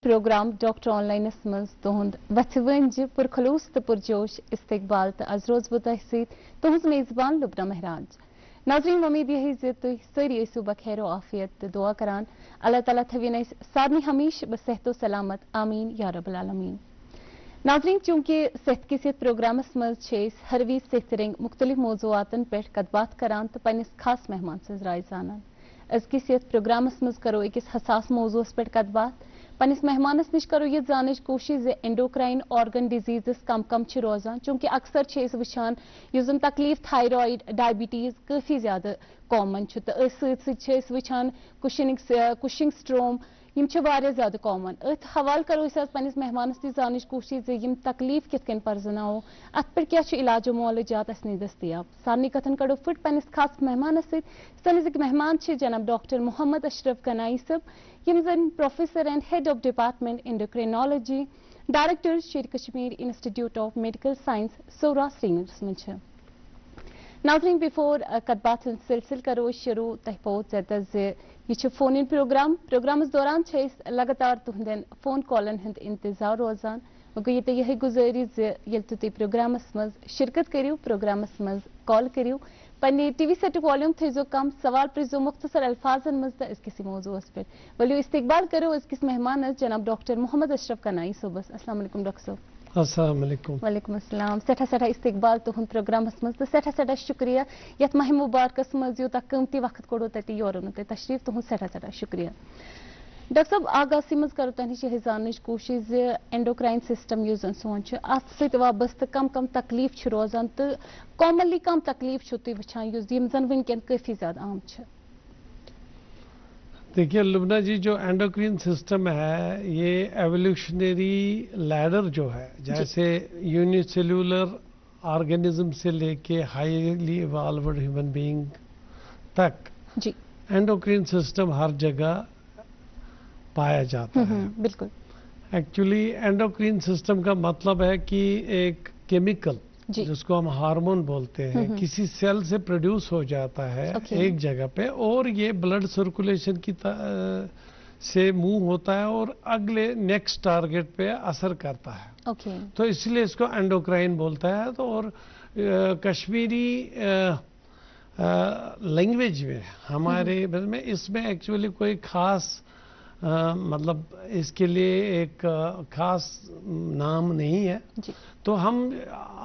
Programme doctor online मज तुहद वथवंज पुरखलूस तो पुरजोश इस्तकबाल तो आज रोज बह तुहज मेजबान लुबना महराज। नाजरीन उम्मीद यही तुम सारी ईसू बखैर आफियत तो दुआ करान अल्लाह ताला थवीन सारनी हमीश बसेहतो सलामत आमीन या रब्बुल आलमीन। नाजरीन चूंकि सेहत की सेहत प्रोग्रामस मज हर वी सेहत रंग मुख्तलिफ मौजूआतन पे कतबात करान तो पन्निस खास मेहमान से राय जानान। अजकि सेहत प्रोग्रामस मज करो अकिस हसास मौजूस पे कतबात पन्निस मेहमानस निश करो यह जानच कोशिश जे एंडोक्राइन ऑर्गन डिजीजेस कम कम रोजान चूंकि अक्सर वुचान युस तकलीफ थायराइड डायबिटीज काफी ज्यादा कॉमन तो सत वुचान कुशिंग स्ट्रोम यम ज्यादा कॉमन अथ हवाल करो पन्निस मेहमानस ती जानच कोशिश जे यम तकलीफ कित कन परजनाओ अत पे क्या इलाज मोलजात असनी दस्तियाब सारनी कथन कड़ो फिट पन्निस खास मेहमानस सत मेहमान जनाब डॉक्टर मोहम्मद अशरफ गनाई सब यम जन professor and head of department endocrinology director Sher Kashmir institute of medical science Soura Srinagar में। नाजरीन बिफोर कतबात सिलसिल करो शुरू तह पोत यह फोन इन प्रोग्रामस दौरान लगातार तुहदन फोन कॉलन हंद इंतजार रोजान गो ये यह गुजारिश ये तुम प्रोग्रामस मज शिरकत करियो प्रोग्रामस मज कॉल करियो पन्ने टीवी सेट वॉल्यूम थो कम सवाल प्रिजो मुख्तसर अल्फाजन मज तो किसी मौजूस पे वलियो इस्तकबाल करो किस मेहमान जनाब डॉक्टर मोहम्मद अशरफ गनाई सोबस। अस्सलाम वालेकुम डॉक्टर साहब। अस्सलाम वालेकुम। वालेकुम अस्सलाम। सठा इस्तकबाल तुहद प्रोग्रामस मज तो सठा शुक्रिया यथ माह मुबारकस मज यूत कीमती वक्त कोड़ो तटी योरन तुम तशरीफ तुहद सठा शुक्रिया। डॉक्टर साहब आगासी मज करो तह यह जानच कोशिश एंडोक्राइन सिस्टम युस सोन अत सत वाबस्त कम कम तकलीफ रोजान तो कॉमनली कम तकलीफ तुम वुचान यम जन वनकन काफी ज्यादा आम। देखिए लुबना जी, जो एंडोक्राइन सिस्टम है ये एवोल्यूशनरी लैडर जो है, जैसे यूनिसेल्यूलर ऑर्गेनिज्म से लेके हाईली इवॉल्व्ड ह्यूमन बीइंग तक जी एंडोक्राइन सिस्टम हर जगह पाया जाता है। बिल्कुल। एक्चुअली एंडोक्राइन सिस्टम का मतलब है कि एक केमिकल जिसको हम हार्मोन बोलते हैं किसी सेल से प्रोड्यूस हो जाता है एक जगह पे और ये ब्लड सर्कुलेशन की से मूव होता है और अगले नेक्स्ट टारगेट पे असर करता है। तो इसलिए इसको एंडोक्राइन बोलता है। तो और कश्मीरी लैंग्वेज में हमारे में इसमें एक्चुअली कोई खास मतलब इसके लिए एक खास नाम नहीं है। तो हम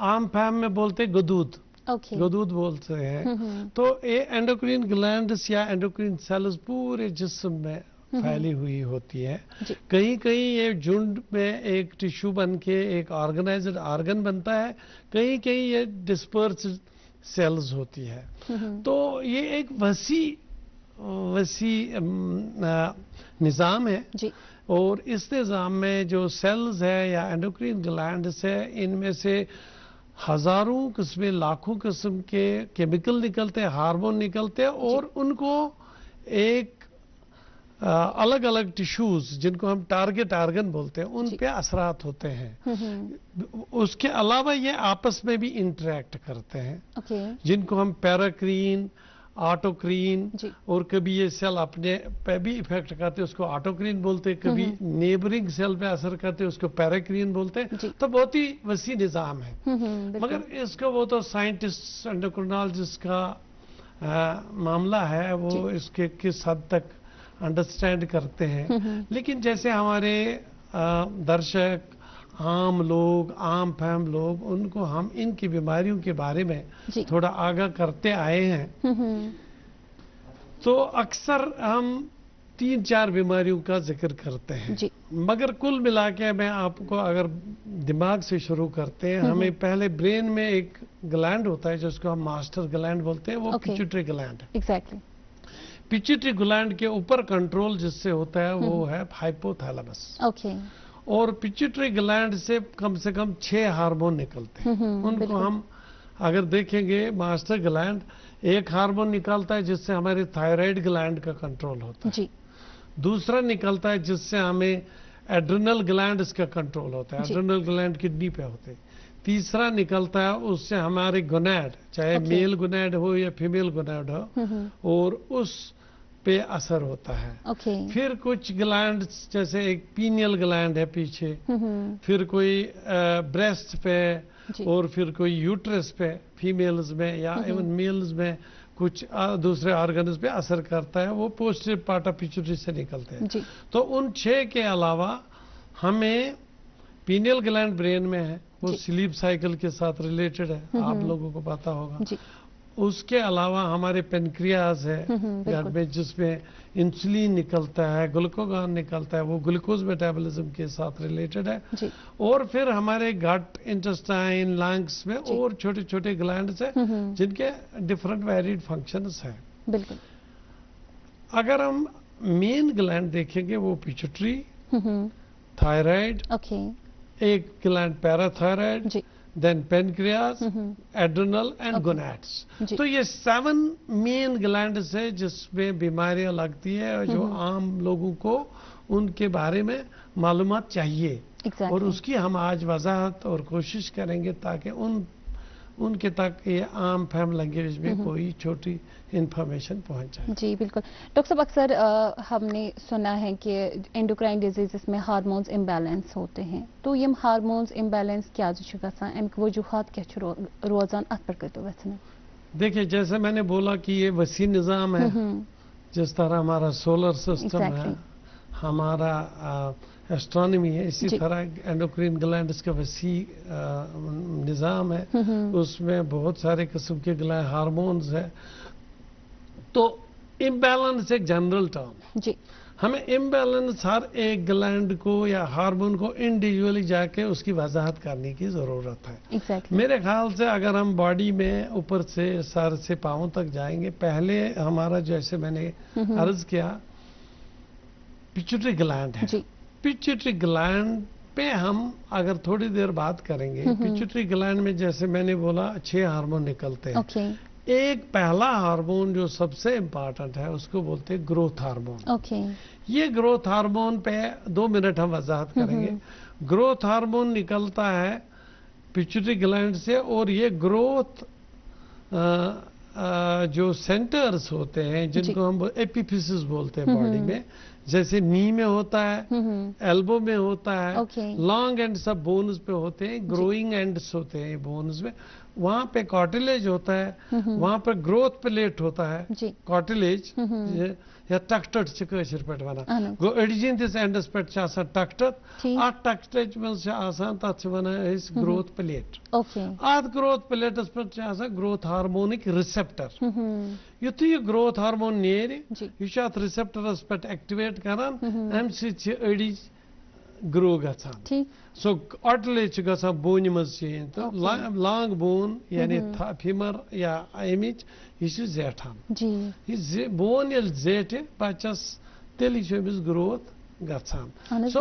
आम फैम में बोलते गदूद गदूद बोलते हैं। तो ये एंडोक्राइन ग्लैंड्स या एंडोक्राइन सेल्स पूरे जिस्म में फैली हुई होती है। कहीं कहीं ये झुंड में एक टिश्यू बन के एक ऑर्गेनाइज्ड ऑर्गन बनता है, कहीं कहीं ये डिस्पर्स्ड सेल्स होती है। तो ये एक वसी निज़ाम है जी। और इस निज़ाम में जो सेल्स है या एंडोक्राइन ग्लैंड्स है इनमें से हजारों किस्में लाखों किस्म के केमिकल निकलते हैं, हार्मोन निकलते हैं और उनको एक अलग अलग टिश्यूज जिनको हम टारगेट ऑर्गन बोलते हैं उन पे असरात होते हैं। उसके अलावा ये आपस में भी इंटरेक्ट करते हैं जिनको हम पैराक्रीन ऑटोक्रीन और कभी ये सेल अपने पे भी इफेक्ट करते हैं उसको ऑटोक्रीन बोलते हैं, कभी नेबरिंग सेल पे असर करते हैं उसको पैराक्रीन बोलते हैं। तो बहुत ही वसी निज़ाम है। मगर इसको वो तो साइंटिस्ट एंडोक्रिनोलॉजिस्ट का मामला है, वो इसके किस हद तक अंडरस्टैंड करते हैं। लेकिन जैसे हमारे दर्शक आम लोग आम फैम लोग उनको हम इनकी बीमारियों के बारे में थोड़ा आगाह करते आए हैं। तो अक्सर हम 3-4 बीमारियों का जिक्र करते हैं जी। मगर कुल मिला के मैं आपको अगर दिमाग से शुरू करते हैं, हमें पहले ब्रेन में एक ग्लैंड होता है जिसको हम मास्टर ग्लैंड बोलते हैं, वो पिट्यूटरी ग्लैंड है। एग्जैक्टली। पिट्यूटरी ग्लैंड के ऊपर कंट्रोल जिससे होता है वो है हाइपोथैलेमस। और पिट्यूटरी ग्लैंड से कम 6 हार्मोन निकलते हैं। उनको हम अगर देखेंगे, मास्टर ग्लैंड एक हार्मोन निकालता है जिससे हमारे थायराइड ग्लैंड का कंट्रोल होता है जी। दूसरा निकलता है जिससे हमें एड्रिनल ग्लैंड का कंट्रोल होता है, एड्रिनल ग्लैंड किडनी पे होते हैं। तीसरा निकलता है उससे हमारे गोनैड, चाहे मेल गोनैड हो या फीमेल गोनैड हो, और उस पे असर होता है। फिर कुछ ग्लैंड जैसे एक पीनियल ग्लैंड है पीछे, फिर कोई ब्रेस्ट पे, और फिर कोई यूट्रस पे फीमेल्स में या इवन मेल्स में कुछ दूसरे ऑर्गन्स पे असर करता है, वो पोस्टीरियर पार्ट ऑफ पिट्यूटरी से निकलते हैं। तो उन 6 के अलावा हमें पीनियल ग्लैंड ब्रेन में है, वो स्लीप साइकिल के साथ रिलेटेड है, आप लोगों को पता होगा। उसके अलावा हमारे पेनक्रियाज है गट में, जिसमें इंसुलिन निकलता है, ग्लूकोगॉन निकलता है, वो ग्लूकोज मेटाबॉलिज्म के साथ रिलेटेड है। और फिर हमारे गट, इंटेस्टाइन, लंग्स में और छोटे छोटे ग्लैंड्स है जिनके डिफरेंट वेरिड फंक्शंस हैं। बिल्कुल। अगर हम मेन ग्लैंड देखेंगे वो पिट्यूटरी, थायराइड, एक gland parathyroid, then pancreas, adrenal and gonads. तो ये 7 मेन ग्लैंड्स है जिसमें बीमारियां लगती है और जो आम लोगों को उनके बारे में मालूमात चाहिए। और उसकी हम आज वजाहत और कोशिश करेंगे ताकि उनके तक ये आम फैम लैंग्वेज में कोई छोटी इंफॉर्मेशन पहुंच जाए। जी बिल्कुल। डॉक्टर साहब, अक्सर हमने सुना है कि एंडोक्राइन डिजीज़ में हार्मोन्स इम्बैलेंस होते हैं, तो यम हार्मोन्स इम्बैलेंस क्या गसान, अमिक वजूहात क्या रोजान, अत पर कतो वचन? देखिए, जैसे मैंने बोला कि ये वसी निज़ाम है, जिस तरह हमारा सोलर सिस्टम है, हमारा एस्ट्रोनॉमी है, इसी तरह एंडोक्राइन ग्लैंड्स का वसी निज़ाम है, उसमें बहुत सारे किस्म के ग्लैंड हार्मोन्स है। तो इम्बैलेंस एक जनरल टर्म जी, हमें इम्बैलेंस हर एक ग्लैंड को या हार्मोन को इंडिविजुअली जाके उसकी वजाहत करने की जरूरत है। मेरे ख्याल से अगर हम बॉडी में ऊपर से सर से पांव तक जाएंगे, पहले हमारा जैसे मैंने अर्ज किया पिट्यूटरी ग्लैंड है, पिट्यूटरी ग्लैंड पे हम अगर थोड़ी देर बात करेंगे। पिट्यूटरी ग्लैंड में जैसे मैंने बोला 6 हार्मोन निकलते हैं। एक पहला हार्मोन जो सबसे इम्पोर्टेंट है उसको बोलते हैं ग्रोथ हार्मोन। ये ग्रोथ हार्मोन पे 2 मिनट हम वजाहत करेंगे। ग्रोथ हार्मोन निकलता है पिट्यूटरी ग्लैंड से, और ये ग्रोथ जो सेंटर्स होते हैं जिनको हम एपिफिसिस बोलते हैं बॉडी में, जैसे नी में होता है, एल्बो में होता है, लॉन्ग एंड सब बोन्स पे होते हैं, ग्रोइंग एंड्स होते हैं बोन्स में, वहां पे कार्टिलेज होता है, वहां पर ग्रोथ प्लेट होता है, कार्टिलेज या टक्टर कशर पे वन गो एडिजिन दिस एंडस पे टक्टर, अत टक्टच मन तथ वन ग्रोथ प्लेट। अत ग्रोथ प्लेटस पे ग्रोथ हार्मोनिक रिसेप्टर। युथ यह ग्रोथ हार्मोन नेर यह अत रिसेप्टरस पे एक्टिवेट करान, अम सड़ी ग्रो गसान। सो कार्टिलेज गसान बोन मज चेंज, तो लॉन्ग बोन यानी फीमर या अमिच यह जेठान, यह बोन ये जेठे बच्चस तेल ग्रोथ गसान। सो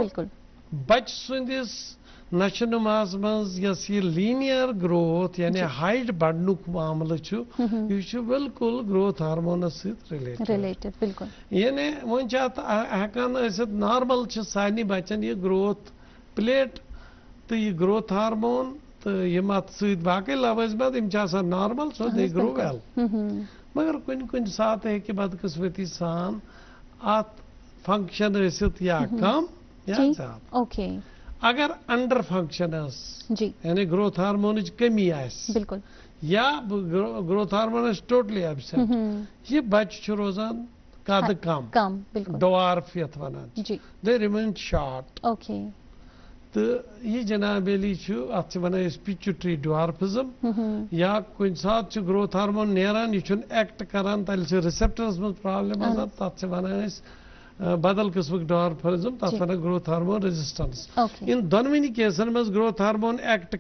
बच सुंदिस नशो नुमास मज यह लीनियर ग्रोथ यानी हाइट बढ़नुक मामल यह बिल्कुल ग्रोथ हार्मोनस रिलेटेड। बिल्कुल यानी वो हेकान नॉर्मल सारे बच्चन यह ग्रोथ प्लेट तो यह ग्रोथ हार्मोन तो यम अत बाकी लवजमत यम normal, so they grow well. मगर कुन सात है बदकिस्मती सान अत फंक्शन या कम या ज्यादा। अगर अंडर फंक्शनस यानी ग्रोथ हार्मोन कमी बिल्कुल, या ग्रोथ हार्मोन टोटली एब्सेंट, ये बच्चे रोजान कद कम डवार्फ यथ वनान, दे रिमेन शॉर्ट। तो यह जनाबेली अत वन पिट्यूटरी डवार्फिज्म, या कुछ सात ग्रोथ हार्मोन नेरान यह एक्ट करान तल रिसेप्टर्स मज प्रॉब्लम तथ वन बदल किस्म डवार्फिज्म, तथ वन ग्रोथ हार्मोन रेजिस्टेंस। इन दोनवनी केसन मज ग्रोथ हार्मोन एक्ट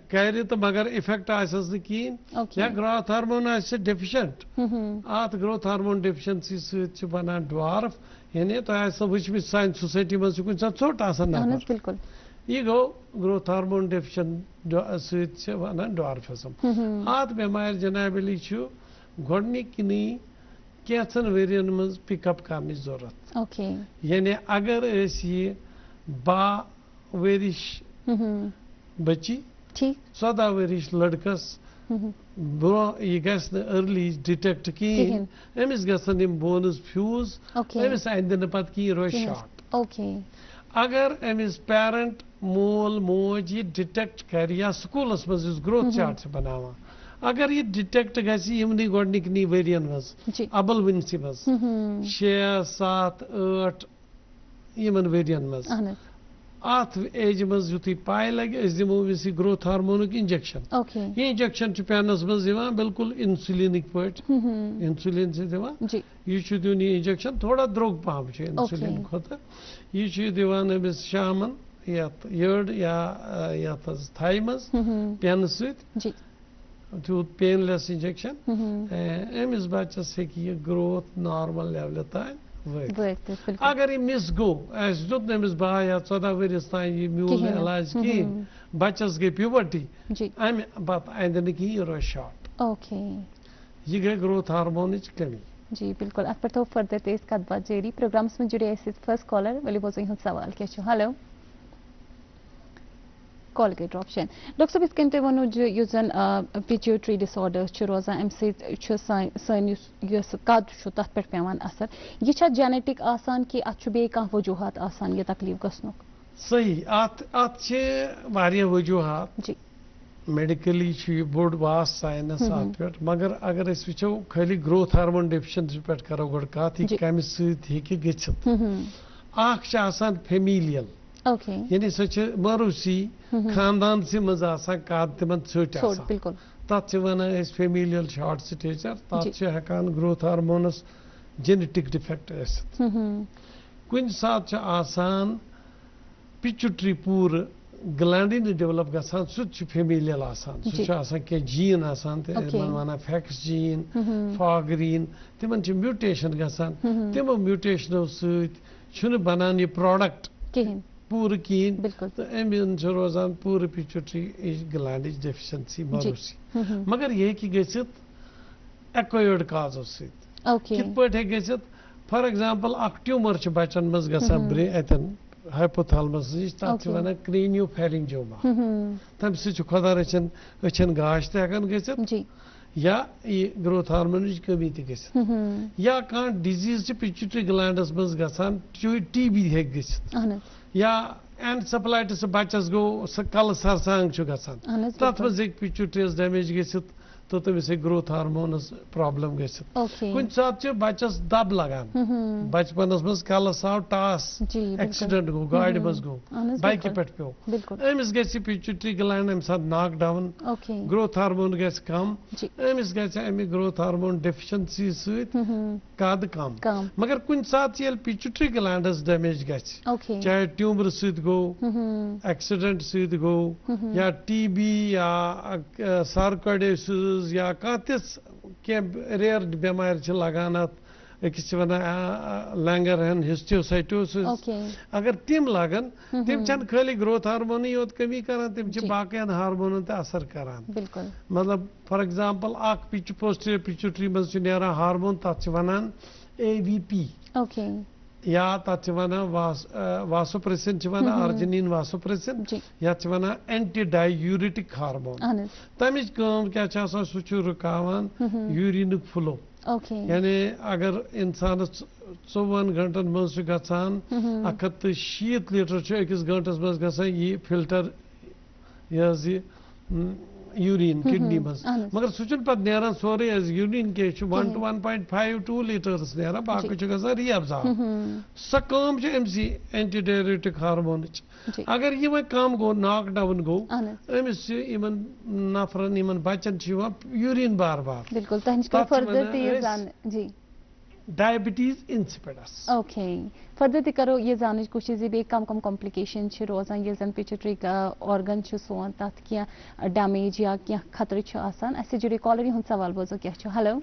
कर तो मगर इफेक्ट आसस कहें, या ग्रोथ हार्मोन डेफिशिएंट, अत ग्रोथ हार्मोन डेफिशिएंसी सत बनान डवार्फ। यानी तो वुचम सान सोसाइटी मज कुछ चोट नफर, यह go growth hormone deficient one डवार्फिज्म। अत बेमार जनाबली गोडनिकनी कैंसन वेरियन मज पिकअप करने जरूरत। यानी अगर यह 12 वरिश बची 14 वरिश लड़कस यह गस अर्ली डिटेक्ट कहीं अमिस गसन बोन्स फ्यूज अमिस अंद पत कहीं रोज शॉट अगर अमिस पेरेंट मोल मोज यह डिटेक्ट कर या स्कूलस मज ग्रोथ चार्ट बनावा अगर यह डिटेक्ट गमन गोडनिकनी वरियन मज अबल वनसी मज 6 7 8 यमन वरियन मज अत एज मज युत पाई लगे दिमो ग्रोथ हार्मोन इंजेक्शन यह इंजेक्शन पेनस मज बिल्कुल इंसुलिन पे इंसुलिन से दिवान यह दिन यह इंजेक्शन थोड़ा द्रोग पहम इंसुलिन खुद यह दिवान अमिस शामन यड़ या थाई मज पेन सूत पेनलेस इंजेक्शन अमिस बच्चस हे ग्रोथ नॉर्मल लेवल तान अगर यह मिस गो दुत नमिस 12 या 14 वरिस तान यह म्यूल इलाज कहें बच्चस गई प्यूबर्टी अमे पत अंद न कहीं रोज शॉर्ट यह गई ग्रोथ हार्मोन कमी जी बिल्कुल अत पे फर्दर तेज कत बात जारी प्रोग्राम में जुड़े फर्स्ट कॉलर वली बोजो यह सवाल क्या हेलो कॉल गई ड्रॉप डॉक्टर साहब इस वन जन पिट्यूटरी डिसऑर्डर रोजान अम कद तथ पे पेवान असर यह जेनेटिक आसान कि अत बे वजूहत आसान यह तकलीफ गसनुक सही अत वजूहत जी मेडिकली बोड़ वास साइंस अत पे मगर अगर वो खाली ग्रोथ हार्मोन डेफिशिएंसी पे करो गो कत कम सत फेमिलियल यानी सो मरूसी खानदान से मज कद तिमन छट तथ वन फेमिलियल शॉर्ट स्टेचर तथ हेकान ग्रोथ हार्मोनस जेनेटिक डिफेक्ट कुन सात पिट्यूटरी पूर ग्लैंडिन डेवलप गसान सह फेमिलियल कह जीन वन फैक्स जीन फॉगरीन तिमन म्यूटेशन गसान तिमो म्यूटेशनो सत बनान यह प्रोडक्ट पूर कहें तो अमन रोजान पूर पिट्यूटरी ग्लैंड डेफिशिएंसी मरूसी मगर यह गसित एक्वायर्ड काजो सत पे फॉर एग्जांपल अख ट्यूमर बच्चन मज गसान हाइपोथैलेमस नश तथ वन क्रेनियोफैरिंजियोमा तम सह खुदा रचन अचन गाश तहन गसित या यह ग्रोथ हार्मोन कमी तसित या कह डिजीज पिट्यूटरी ग्लैंडस मज गसान टीबी हे गसित या एनसेफेलाइटिस बच्चस गो कल सरसांग गसान तथ मज पिट्यूटरीस डैमेज गसित तो तमिस ग्रोथ हार्मोनस प्रॉब्लम कुन सात बच्चस दब लगान बचपनस मज कलस आव टास एक्सीडेंट गो गाड़ी मज गो बाइक पे पे अमिस ग पिट्यूटरी ग्लैंड अम सात नॉक डाउन ग्रोथ हार्मोन ग कम अमिस ग ग्रोथ हार्मोन डेफिशिएंसी सत कद कम मगर कुन सात पिट्यूटरी ग्लैंडस डैमेज ग चाहे ट्यूमर सत गो एक्सीडेंट सत गो या टीबी या सार्कोइडोसिस या रेयर बेमार लगान अकिस वन लैंगरहन हिस्टियोसाइटोसिस अगर तिम लगन तिम खाली ग्रोथ हार्मोन योत कमी करान तिम बाकियन हार्मोन ते असर करान मतलब फॉर एग्जांपल पोस्टीरियर पिट्यूटरी मज नेरा हार्मोन तथ वनान AVP या तथ one vasopressin one arginine vasopressin या वन एंटी डायूरिटिक हार्मोन तमिच क्या सह रुकावान यूरिन फ्लो यानी अगर इंसान 24 घंटन मज गसान 170 लीटर अकिस घंटस मज गसान यह फिल्टर यह यूरिन किडनी मज मगर सह पे सोरे यूरिन के 1 to 1.5 2 लीटर्स ना बाकी गसान रीअब्जॉर्ब सह कम अमसी एंटी डायूरिटिक हार्मोन अगर यह वह कम गो नॉक डाउन गो अमिस नफरन बच्चन यूरिन बार बार डायबिटीज इंसिपिडस फर्दर तक करो ये जानने की कोशिश बे कम कॉम्प्लिकेशन रोजान ये जन पिट्यूटरी ऑर्गन सोन तथ क्या डैमेज या क्या खतरे जुड़े कॉलर हूं सवाल बोजो क्या हेलो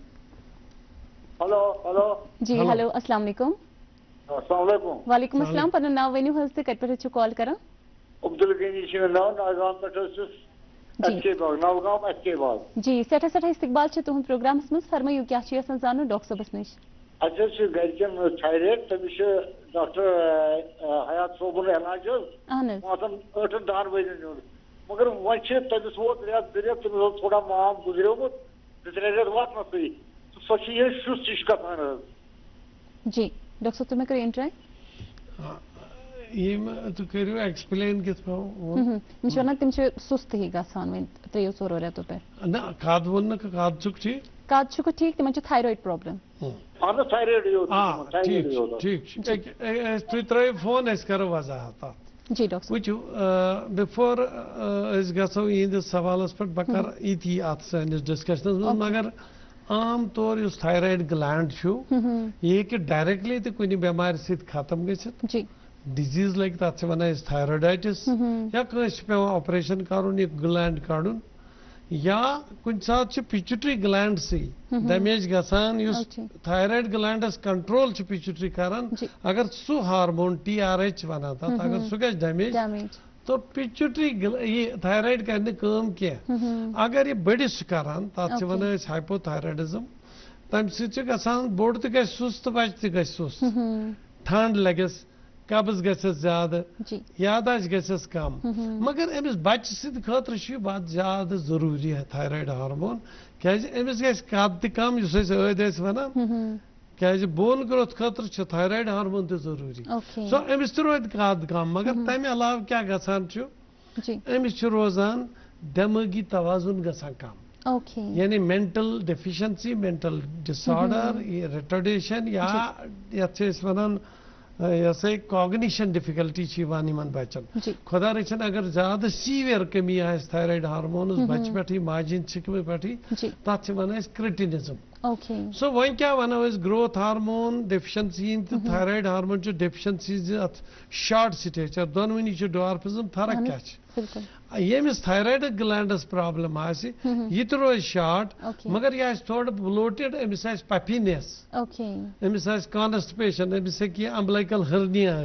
हेलो हेलो जी हेलो अस्सलाम वालेकुम वालेकुम अस्सलाम पन नाव वनु हज ते कट पे कॉल करा अब्दुल गनी छ नाव नागाम पे अच्छे बाग नागाम अच्छे बाग जी सेठा सेठा इस्तकबाल छ तुम प्रोग्राम्स में फरमाइयो क्या छ यसन जानो डॉक्टर साहब नश अच्छा गरकन थायराइड तमिस डॉक्टर हयात सोबन इलाज मौसम 8 10 बजे मगर वह तमिस वो रेत रेत तमिस थोड़ा माम गुजरियोमुत 2-3 रेत वातनसै सो ये शुस कथान जी डॉक्टर साहब तुम्हें करें ट्राई ये तो करियो एक्सप्लेन कित पाओ मुझे ना तुम सुस्त ही गसान में 3-4 रेतों पे ना काद वन्न का काद चुक ठीक काद चुक ठीक तुम थायराइड प्रॉब्लम हां थायराइड यो ठीक ठीक तो इतरे फोन एस करो वजाहत जी डॉक्टर वुचु बिफोर इस गसो इन सवालस पर बकर इति आत सनिस डिस्कशनस मगर आम तौर इस थायराइड ग्लैंड छु ये कि डायरेक्टली तो कोई बीमारी सित खत्म गसित जी डिजीज लाइक तथ वन थायराइडाइटिस या कस पे ऑपरेशन करुन ये ग्लैंड काड़ुन या कुछ साथ पिट्यूटरी ग्लैंड से डैमेज गसान थायराइड ग्लैंडस कंट्रोल पिट्यूटरी करान अगर सु हार्मोन TRH वन अगर सु गस डैमेज तो पिट्यूटरी ये थायराइड करने काम क्या अगर ये बड़िस करान तथ वन हाइपोथायराइडिज्म तम सह बोड़ तो गस सुस्त बच्चे गस सुस्त ठंड लगस कब्ज गसस ज्यादा यादाश्त गसस कम मगर अमिस बच्चे सद खतर बहुत ज्यादा जरूरी है थायराइड हार्मोन क्या अमिस गस कद त कम अद वन क्या बोन ग्रोथ खतर थायराइड हार्मोन तो जरूरी सो अमिस रोद कद कम मगर तमें अलाव क्या गसान अमिस रोजान दिमागी तवाजुन गसान कम यानी mental deficiency mental disorder retardation या वन ये कॉग्निशन डिफिकल्टी वन बचन खुदा रचन अगर ज्यादा सीवियर कमी आ थायराइड हार्मोन बच पे माजिन चिकम पे तथ वन क्रिटिनिज्म सो वो क्या वनो ग्रोथ हार्मोन डेफिशिएंसी तो thyroid hormone deficiency short stature दोनवनी डॉर्फिज्म फर्क क्या यमिस थायराइड ग्लैंडस प्रॉब्लम यह तो रोज शॉर्ट मगर यह थोड़ा ब्लोटेड अमिस पफीनेस अमिस कॉन्स्टिपेशन अमिस अम्बलिकल हर्निया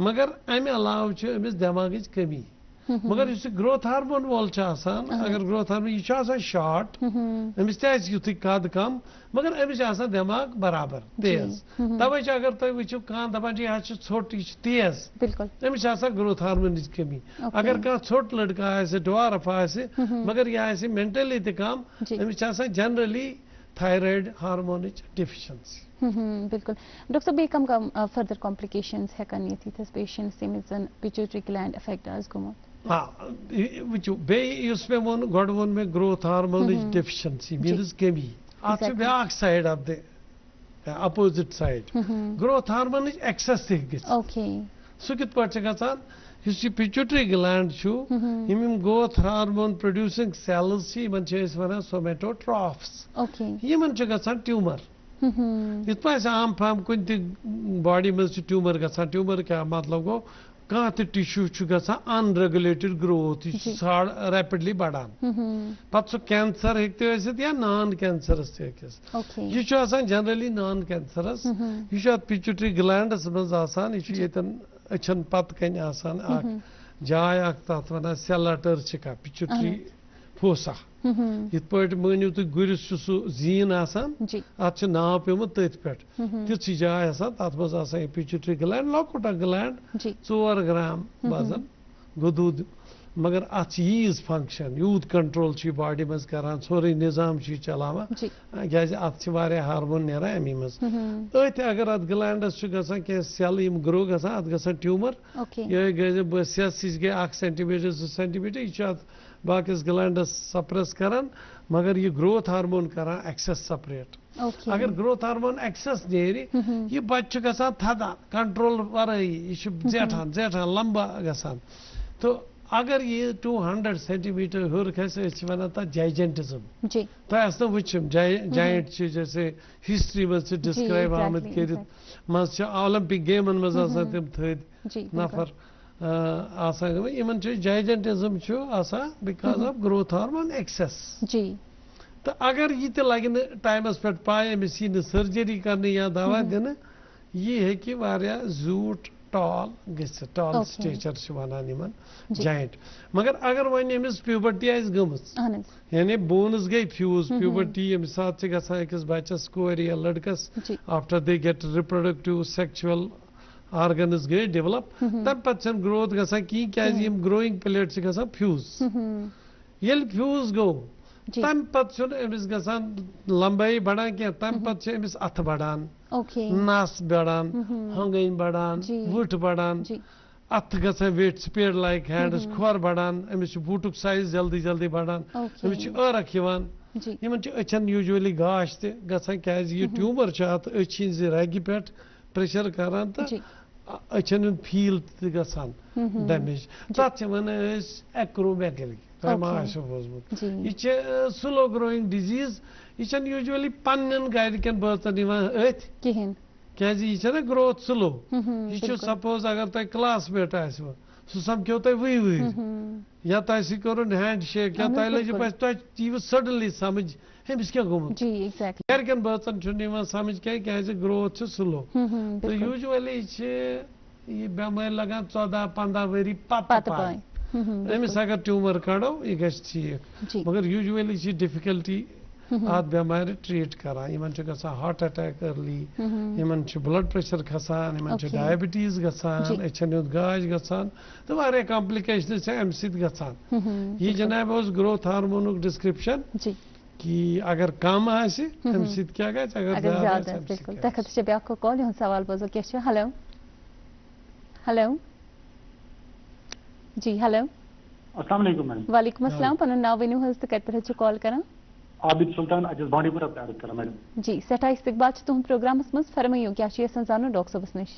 मगर अमे अलाव अमिस दिमाग कमी मगर इस ग्रोथ हार्मोन वोल अगर ग्रोथ हार्मोन यह शॉर्ट अमिस तुथ कद कम मगर अमिस दिमाग बराबर तेज तवे अगर तुम वो कह दपान यह ोट यह तेज अमिस ग्रोथ हार्मोन कमी अगर कह ोट लड़का डॉर्फ मगर यह मेंटली तम Amish generally thyroid hormone deficiency बिल्कुल डॉक्टर साहब बे कम कम फर्दर कॉम्प्लिकेशंस हेकन यथिस पेशेंट्स यमिस जन पिट्यूटरी ग्लैंड अफेक्ट गोमुत हाँ वो मे वो गोड वो मे ग्रोथ हार्मोन डेफिशिएंसी मीन्स कमी back side of the opposite side growth hormone excess सह कित पे गसान pituitary gland growth hormone producing cells वन सोमेटोट्रॉफ्स गसान ट्यूमर इत आम फाम कुन बॉडी मज ट्यूमर गसान ट्यूमर क्या मतलब गो कह टिश्यू गसान अनरेगुलेटेड ग्रोथ रैपिडली बढ़ान पे सह कैंसर हे या नॉन कैंसरस यह जनरली नॉन कैंसरस यह पिट्यूटरी ग्लैंडस मज अचन पत कन जाय तथ वन सेलाटर्चिका पिट्यूटरी फोसा इत मानिव तुम गुरिस सह जीन अत नाव पेमुत तथ पे ति जाय तथ मज पिट्यूटरी ग्लैंड लकुट ग्लैंड 4 ग्राम वजन गदूद मगर अत यीज फंक्शन यूथ कंट्रोल बॉडी मज करान सोरे निजाम चलावान क्या हार्मोन ना अमी मज अत अगर अत ग्लैंडस क्या सेल ग्रो गसान अत गसान ट्यूमर यह गई सेस गई 1 सेंटीमीटर 2 सेंटीमीटर यह बाकिस ग्लैंडस सप्रेस करान मगर यह ग्रोथ हार्मोन करान एक्सेस सेपरेट अगर ग्रोथ हार्मोन एक्सेस नेरी यह बच्चे गसान थदान कंट्रोल वराई यह जेठान जेठान लंबा गसान तो अगर ये 200 सेंटीमीटर हर खसे वन तथ जाइजेंटिज्म तुम वुचम जाइंट जैसे हिस्ट्री मज डिस्क्राइब आमद कर मज ओलंपिक गेमन मज तम थद नफर in gigantism because of growth hormone excess तो अगर यह लगे टाइमस पे पाए अमिस यह सर्जरी करने या दवा दिन यह हेकि वारिया जूट टॉल टॉल स्टेचर वन जाइंट मगर अगर वन अमिस प्यूबर्टी गम यानी बोन्स गई फ्यूज प्यूबर्टी ये सात गस बच्चस कोर या लड़कस after they get reproductive sexual organs गए डेवलप तब पे ग्रोथ गसान की ग्रोइंग प्लेट गसान फ्यूज ये फ्यूज गो तम पे गसान लंबाई बढ़ान कह तम पे अथ बढ़ान नस बढ़ान हंगन बढ़ान वुट बढ़ान अथ गसान वेट स्पीड लाइक हैंड्स खोर बढ़ान अमिस बूटुक साइज जल्दी जल्दी बढ़ान अमिस अर्क अचन यूजुअली गाश तसान क्या ट्यूमर अच्छी रगि पे प्रेशर करान तो अचन फील गसान डैमेज तथ वन एक्रोमेगली बोजमुत यह स्लो ग्रोइंग डिजीज यह यूजुअली पन्न गरिकन बचन क्या यह ग्रोथ स्लो यह सपोज अगर तुम क्लासमेट आसो सह समखो तुम वही या तुम कर हैंड शेक या तुम लगे पे तुम सडनली समझ अमिस क्या गोमुत गरिकन बचन समझ क्या ग्रोथ स्लो तो यूजुअली यह बेमार लगान 14-15 वरी पत अमिस अगर ट्यूमर कड़ो यह ग ठीक मगर यूजुअली डिफिकल्टी अत बेमार ट्रीट करान गसान हार्ट अटैक अर्ली इन ब्लड प्रेशर खसान इन डायबिटीज गसान अचन हुंद गाश गसान तो वारिया कॉम्प्लिकेशन अम गसान यह जनाब ग्रोथ हार्मोन डिस्क्रिप्शन कि अगर कम आसे अम क्या अगर ज्यादा बिल्कुल तक ब्याक कॉल सवाल बोजो क्या हेलो हेलो जी हेलो अस्सलाम वालेकुम मैडम वालेकुम अस्सलाम पन नाव वनु हज तो कत पे कॉल कर आबिद सुल्तान अजस बांडीपुरा पे अर्ज कर मैडम जी सठा इस्तकबाल तुम प्रोग्रामस मज फरमाइयो क्या जानो डॉक्टर साहब नश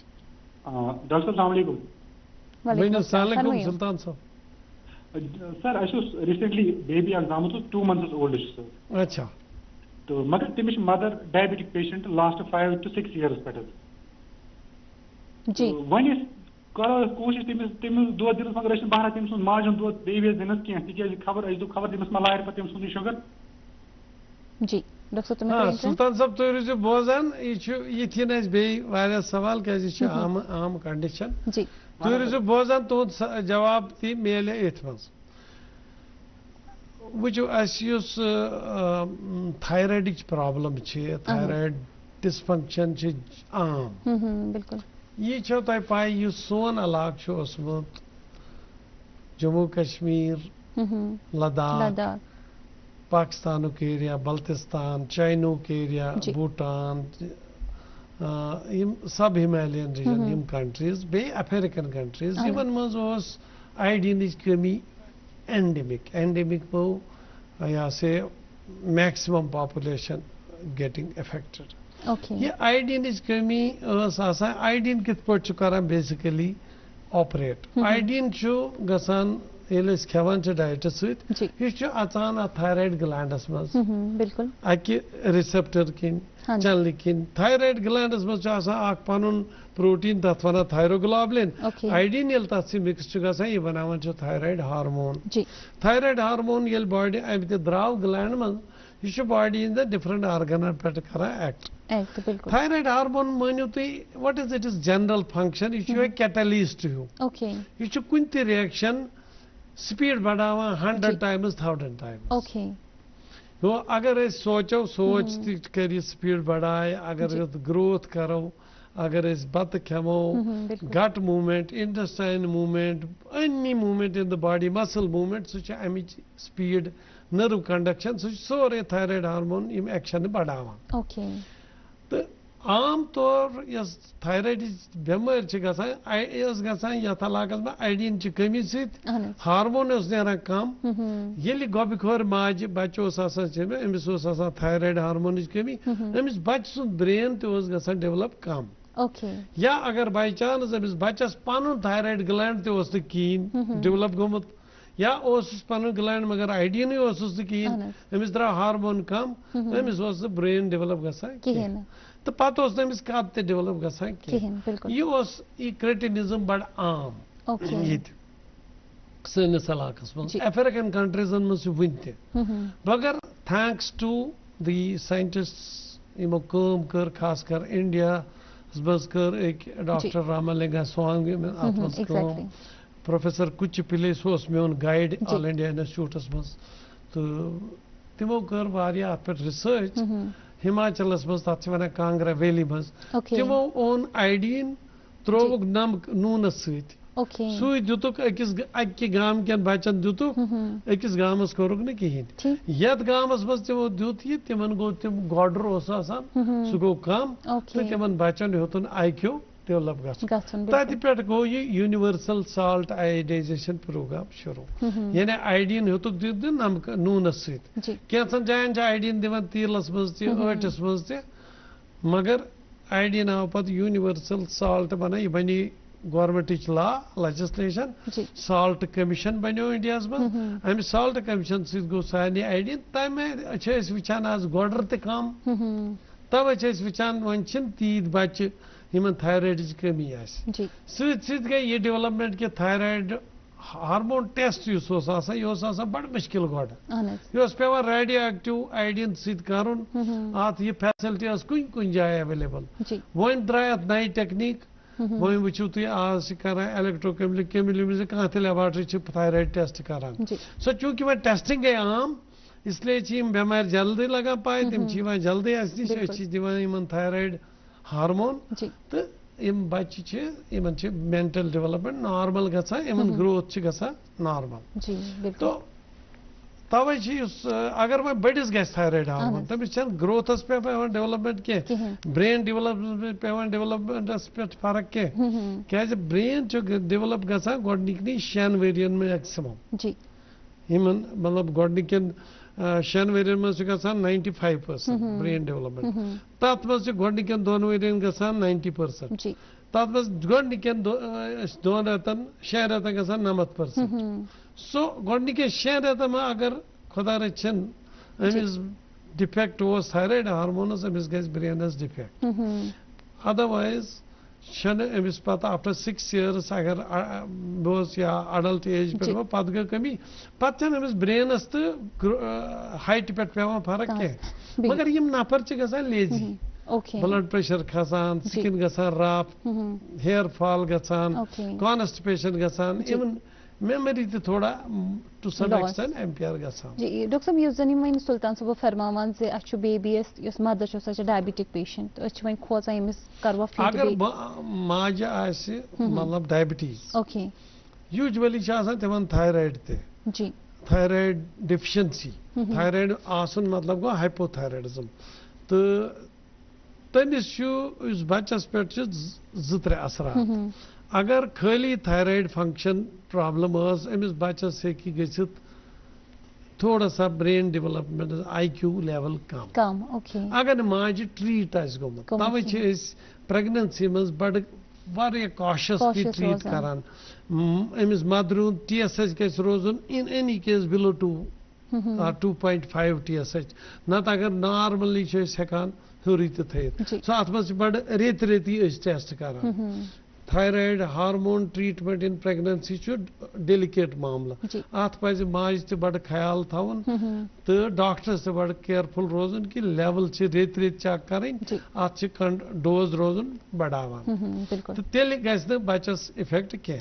डॉक्टर साहब अस्सलाम वालेकुम वालेकुम Sultan sahab sir recently baby exam 2 months old sir अच्छा तो मगर तमिश mother diabetic patient last 5 to 6 years पे जी वन करो कोशिश तमिस दोद दिन मगर बहरा तम सुन माजन दोद बेस दिन कह खबर खबर तमिस मा लायर पे तम शुगर जी डॉक्टर सुल्तान साहब तुम रोज बोजान यह सवाल क्या आम कंडीशन तुम रोज बोजान तुद जवाब ती मेले इत मज वो थायराइड प्रॉब्लम थायराइड डिसफंक्शन आम बिल्कुल यह तुम पाई सोन इलाक ओसमुत जम्मू कश्मीर लद्दाख पाकिस्तान एरिया बल्तिस्तान चाइनूक एरिया भूटान सब हिमालयन रीजन कंट्रीज बे अफ्रीकन कंट्रीज इन मज आयोडीन कमी एंडेमिक वो यहाँ से मैक्सिमम पॉपुलेशन गेटिंग अफेक्टेड ये आयोडीन कमी आयोडीन कित पे कर बेसिकली ऑपरेट आयोडीन गसान खेवान डाइट सह अचान थायराइड ग्लैंडस मज बिल्कुल अकि रिसेप्टर किन चलने किन थायराइड ग्लैंडस मज पन प्रोटीन तथ वन थायरोग्लोबुलिन आयोडीन ये तथ मिक्स गसान यह बनान थायराइड हार्मोन ये बॉडी अम द्राव ग्लैंड मज यह body in the different organ पे कर एक्ट थायराइड हार्मोन मानियो तुम what is it is general function यह कैटलिस्ट हूँ यह कुन रिएक्शन स्पीड बढ़ावा 100 times 1000 times तो अगर सोचो सोच कर स्पीड बढ़ाए अगर ग्रोथ करो अगर बत खेमो gut movement intestine movement any movement in the body muscle movement सह स्पीड नर्व कंडक्शन सोरे थायराइड हार्मोन एक्शन बढ़ावा तो आम तौर थायराइड बेमार गसान यथ इलाकस में आयोडीन कमी हार्मोन नान कम ये गोबी खोर माज बच्चे अमिस थायराइड हार्मोन कमी अमिस बच्चे सुंद ब्रेन तसान डेवलप कम या अगर बाई चांस अमिस बच्चस पन थायराइड ग्लैंड तहन डेवलप गोमुत या पन ग्लैंड मगर आयोडीन कहें अमिस द्राव हार्मोन कम अमिस ब्रेन डेवलप गसान तो पत अमिस कद ते डेवलप गसान यह क्रेटिनिज्म बड़ आम ये सनिस इलाकस मज अफ्रीकन कंट्रीजन मज वन मगर थैंक्स टू दी साइंटिस्ट यमो काम कर खास कर इंडिया मज कर एक डॉक्टर रामलिंगा स्वामी अत मज प्रोफेसर कुछ पिले सह मोन गाइड ऑल इंडिया इंस्टीट्यूटस मज तो तमो कर वारिया अत पे रिसर्च हिमाचलस मज तथ वन कांगरा वैली मज तमो ओन आयोडीन त्रोवुक नमक नूनस सहित सू दुतुक अकिस अक्की गाम के बच्चन दुतुक अकिस गामस कोरुक न कहीं यत गामस मज तमो दुत ये तिमन गो तिम गॉडर ओस आसान सु गो कम तो तिमन बच्चन होतन आईक्यू डेवलप गछन तति पेट गो ये यूनिवर्सल साल्ट आयोडाइजेशन प्रोग्राम शुरू यानी आयोडीन होतुक दुत नमक नूनस सहित कैसन जायन जा आयोडीन दिवन तीलस मज ते अटस मज ते मगर आयोडीन आव पत यूनिवर्सल साल्ट बना ये बनी government law legislation salt commission बनो इंडिया में अम साल्ट कमीशन सत गो सारे आयोडीन तमें वचान आज गोडर ते कम तवे वचान वन तीत बच्चे इन थायराइड कमी सत गई ये डेवलपमेंट के थायराइड हार्मोन टेस्ट यह बड़ मुश्किल गोड यह पे रेडियो एक्टिव आयोडीन सत कर अत यह फैसिलिटी कुन कुन जाए अवेलेबल वन द्राय अत नई टेक्निक वह वो तुम आज कर इलेक्ट्रोकेमिकल कह लेबॉर्ट्री थायराइड टेस्ट कर सो चूंकि वह टेस्टिंग गई आम इसलिए बेमार जल्दी लगा पाए तम जल्दी अस नश दिवान थायराइड हार्मोन तो बच्चे mental development normal in growth normal तो तवे अगर वह बड़िस ग थायराइड हार्मोन तमिस ग्रोथस पे डेवलपमेंट कह ब्रेन डेवलपमेंट पे डेवलपमेंटस पे फर्क कह क्या ब्रेन डेवलप गसान गोडनिकनी 6 वेरियन में मैक्सिमम इन मतलब गोडनिकन 6 वेरियन में गसान 95% ब्रेन डेवलपमेंट तथ मज गोडनिकन 2 वेरियन गसान 90% तथ मज गोडनिकन 2 रेतन 6 रेतन गसान 90%। सो गोडनिके 6 रेतन में अगर खुदा रचन अमिस डिफेक्ट ओस थायराइड हार्मोनस अमिस गस ब्रेनस डिफेक्ट अदरवाइज अमिस पता आफ्टर 6 years अगर बस या अडल्ट एज पे पत गई कमी पत अमिस ब्रेनस तो हाइट पे पेवान फर्क कह मगर यम नफर गसान लेजी ब्लड प्रेशर खसान स्किन गसान रफ हेयर फॉल गसान कॉन्स्टिपेशन गसान इवन मेमोरी तो थोड़ा टू सम एक्सटेंट एम्पेयर गसान जी डॉक्टर साहब यस जन वन सुल्तान सब फरमावान से अछ बेबीस यस मदर छ सच डायबिटिक पेशेंट तो अछ वन खोजा इमिस करवा फीड अगर माज आसे मतलब डायबिटीज ओके यूजुअली छ आसान तमन थायराइड ते जी थायराइड डिफिशिएंसी थायराइड आसन मतलब गो हाइपोथायराइडिज्म तो तमिस इस बच्चस पे 2-3 असरात अगर खाली थायराइड फंक्शन प्रॉब्लम अमिस बच्चस हेकि गसित थोड़ा सा ब्रेन डेवलपमेंट IQ लेवल कम अगर माज ट्रीट आस गोमुत तवे प्रेगनेंसी मज बड़ वारिया कॉशियसली ट्रीट करान अमिस मदर TSH गस रोजन in any case below 2.5 TSH नत अगर नॉर्मली हेकान हूरी थे सो अत मज बड़ रेत रेती टेस्ट करान thyroid hormone treatment in pregnancy delicate मामला अत पज माज ते बड़ ख्याल थवन तो डॉक्टर्स ते बड़ केयरफुल रोजन कि लेवल रेत रेत चेक करें अत डोज रोजन बढ़ावान तो तेल गस बच्चस इफेक्ट कह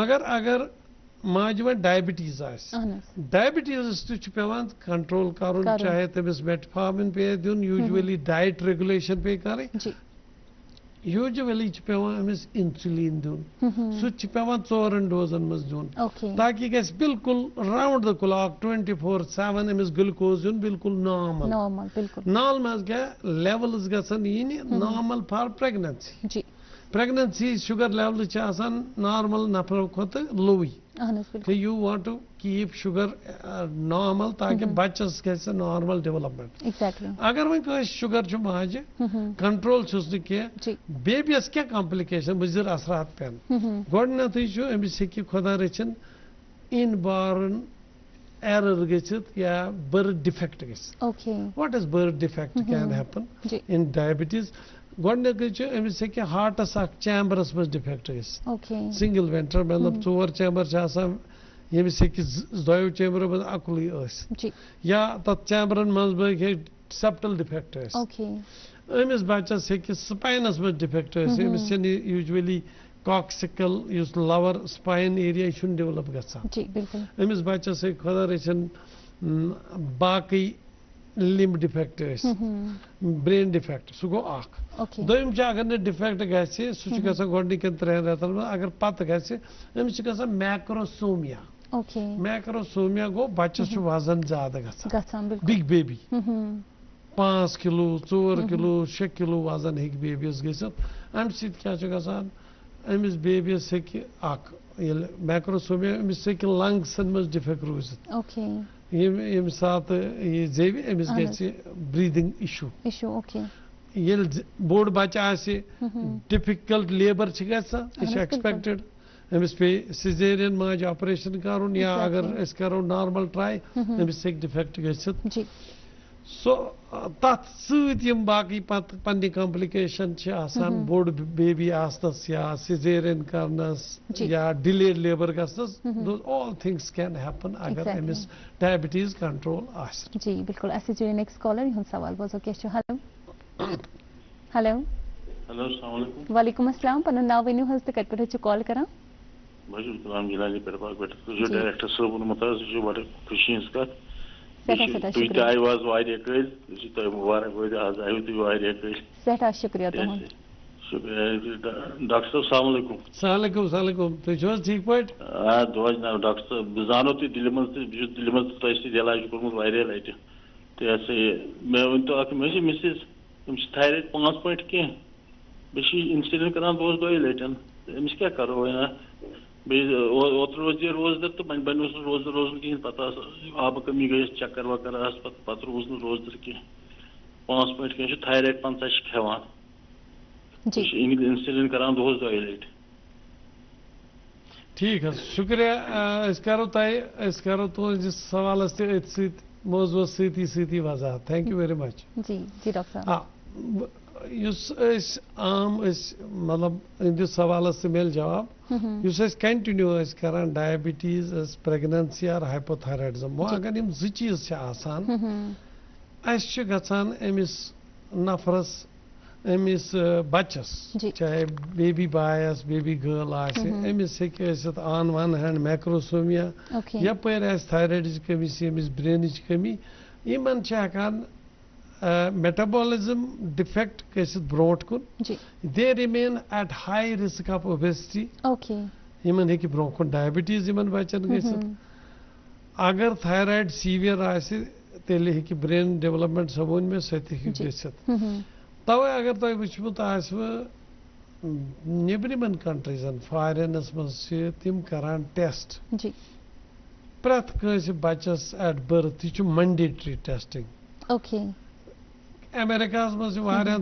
मगर अगर माज वन डायबिटीज डायबिटीज पेवान कंट्रोल कर चाहे तमिस मेटफॉर्मिन पे दिन यूजुअली डाइट रेगुलेशन पे करें यूजुअली पेवान अमिस इंसुलिन दुन सह पेवान 4 डोजन मज दुन ताकि गस बिल्कुल राउंड द क्लॉक 24/7 अमिस ग्लूकोज दुन बिल्कुल नॉर्मल मज गया लेवल्स गसन यिन normal for pregnancy sugar level normal नफर खुद लोई you want to keep sugar normal ताकि बच्चस गस नॉर्मल डेवलपमेंट अगर वन शुगर माज कंट्रोल कह बेबीस क्या कॉम्प्लिकेशन मुजिर असरात पेन गोडनथ अमिस हे खुदा रचन इन बारन एरर गसित या birth defect what is birth defect can happen in diabetes गोडनक अमिस हे हार्टस चैम्बरस मज डिफेक्ट सिंगल वेंटर मतलब 4 चैम्बर यमिस हे 2 चैम्बर मज अकुल या तथ चैम्बरन मज हे सेप्टल डिफेक्ट अमिस बच्चस हे स्पाइनस मज डिफेक्ट अमिस usually coccygeal lower spine area develop गसान अमिस बच्चस हे खुदा रचन बाकी लिम्ब डिफेक्ट ब्रेन डिफेक्ट सह गो दोम अगर न डिफेक्ट गि सह गोडनिकन 3 रेतन में अगर पत गमिस मैक्रोसोमिया मैक्रोसोमिया गो बच्चस वजन ज्यादा big baby 5 kilo 4 kilo 6 kilo वजन हे बेबीस गम सत अमिस बेबीस हे मैक्रोसोमिया अमिस हे लंग्सन मज डिफेक्ट रूजित ये सात ये जेवी अमिस गि ब्रीदिंग इशू ये बोड़ बच्चा डिफिकल्ट लेबर एक्सपेक्टेड अमिस पे सिजेरियन माज ऑपरेशन करुन या अगर अस करो नॉर्मल ट्राई अमिस हे डिफेक्ट गि सो तथ सम बाकी पन्ने कॉम्प्लिकेशन बोड़ बेबी आसनस या सिजेरियन करनस या डिलेड लेबर गसनस ऑल थिंग्स कैन हैपन अगर अमिस डायबिटीज कंट्रोल आस। जी बिल्कुल अस नेक्स्ट कॉलर यह सवाल बोजो क्या हेलो हेलो हेलो अस्सलाम वालेकुम। वालेकुम अस्सलाम पन नाव वनु हज त कट पे कॉल करा मजूर कलाम गिलानी पर पाक बेट जो डायरेक्टर साहब मुताज जो बड़े खुशी इसका तुझे आवाज वारिया कल तुझे मुबारक हो आज आयो तु वारिया कल सेठा शुक्रिया तुहंद शुक्रिया डॉक्टर साहब अस्सलाम वालेकुम। सलाम सलाम तुझो ठीक पट आ दोज ना डॉक्टर साहब बजानो तु दिल मज तोसी इलाज करमुत वारिया लट तो ऐसे मैं वन तो अक मे मिसेस अमिस थायराइड 5 पॉइंट के बेशी इंसुलिन करान रोज 2 लटन अमिस क्या करो रोज दर तो बन रोज रोज कहें पता आब कमी गई चक्कर वक्कर पत रोज रोज दर कह 5 पॉइंट कह थायराइड 50 खेवान इंसुलिन करान दोस 2 लट। ठीक है शुक्रिया करो तुज सवाल मौजू सती वजाहत थैंक यू वेरी मच। जी जी डॉक्टर साहब आम मतलब इंदिस सवाल से मिल जवाब कंटिन्यू करान डायबिटीज प्रेगनेंसी और हाइपोथायराइडिज्म वो अगर यम 2 चीज गसान अमिस नफरस अमिस बच्चस चाहे बेबी बॉय बेबी गर्ल अमिस ऑन वन हैंड मैक्रोसोमिया यपर थायराइड कमी अमिस ब्रेन कमी इन हेकान मेटाबॉलिज्म डिफेक्ट गसित ब्रोट कुन they remain at high risk of obesity इन हे ब्रो कुन डायबिटीज इन बचन गसित अगर थायराइड सीवियर आसे तेल हे ब्रेन डेवलपमेंट सबोन में सत गसित तवे अगर तुम वुचमुत नेबरिमन कंट्रीजन फॉरेनस मज तिम करान टेस्ट प्रत कंस बच्चस एट बर्थ यह मैंडेटरी टेस्टिंग अमेरिका मज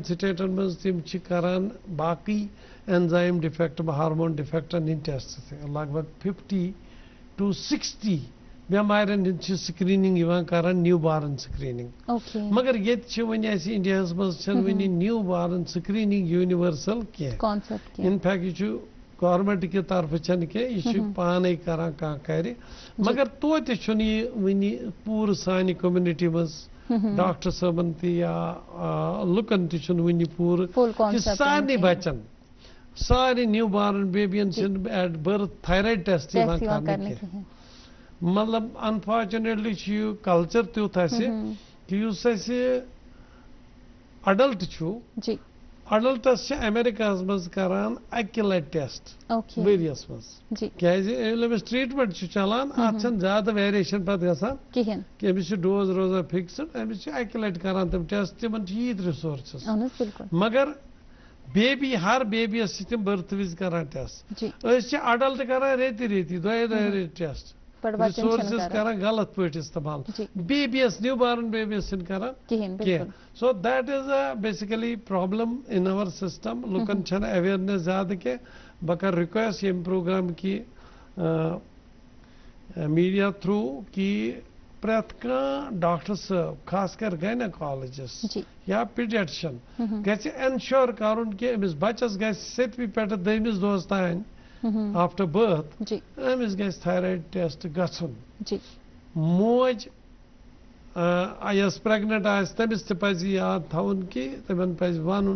स्टेटन मज तिम करान बाकी एंजाइम डिफेक्ट हार्मोन डिफेक्टन इन टेस्ट लगभग 50 to 60 बेमारन स्क्रीनिंग करान न्यू बार्न स्क्रीनिंग मगर ये इंडिया मज न्यू बार्न स्क्रीनिंग यूनिवर्सल कह इनफैक्ट यह गवर्नमेंट की तरफ कह पाने करान कर मगर तो वन पूर सान कम्युनिटी मज डॉक्टर साहबन या लुकन वन पूर सारे बच्चन सारे न्यू बार्न बेबियन एट बर्थ थायराइड टेस्ट मतलब अनफॉर्चुनेटली कल्चर तुथ कि अडल्ट अडल्टस अमेरिका मज करान अकि लट टेस्ट वरियस मज क्या ट्रीटमेंट चलान अत ज्यादा वेरिएशन पे गसान अमिस डोज रोजान फिक्सड अमिस अकि लट करान तम टेस्ट तिमन यीत रिसोर्सेस मगर बेबी हर बेबीस तम बर्थ विज करान टेस्ट अडल्ट करान रेति रेति 2 रेति टेस्ट रिसोर्सेस करान गलत पे इस्तेमाल बेबीस न्यू बार्न बेबीस करान so that is basically problem in our system लुकन छन अवेयरनेस ज्यादा के बकर रिक्वेस्ट ये प्रोग्राम की मीडिया थ्रू की प्रत डॉक्टर साहब खासकर गायनेकोलॉजिस्ट या पीडियाट्रिशियन गि एनश्योर करुन कि अमिस बच्चस गि 7वीं पे 2मिस दोहस तान आफ्टर बर्थ अमिस गि थायराइड टेस्ट गछुन मोज यस प्रेग्नेंट आस तमिस तज याद थवन कि तमन पज वन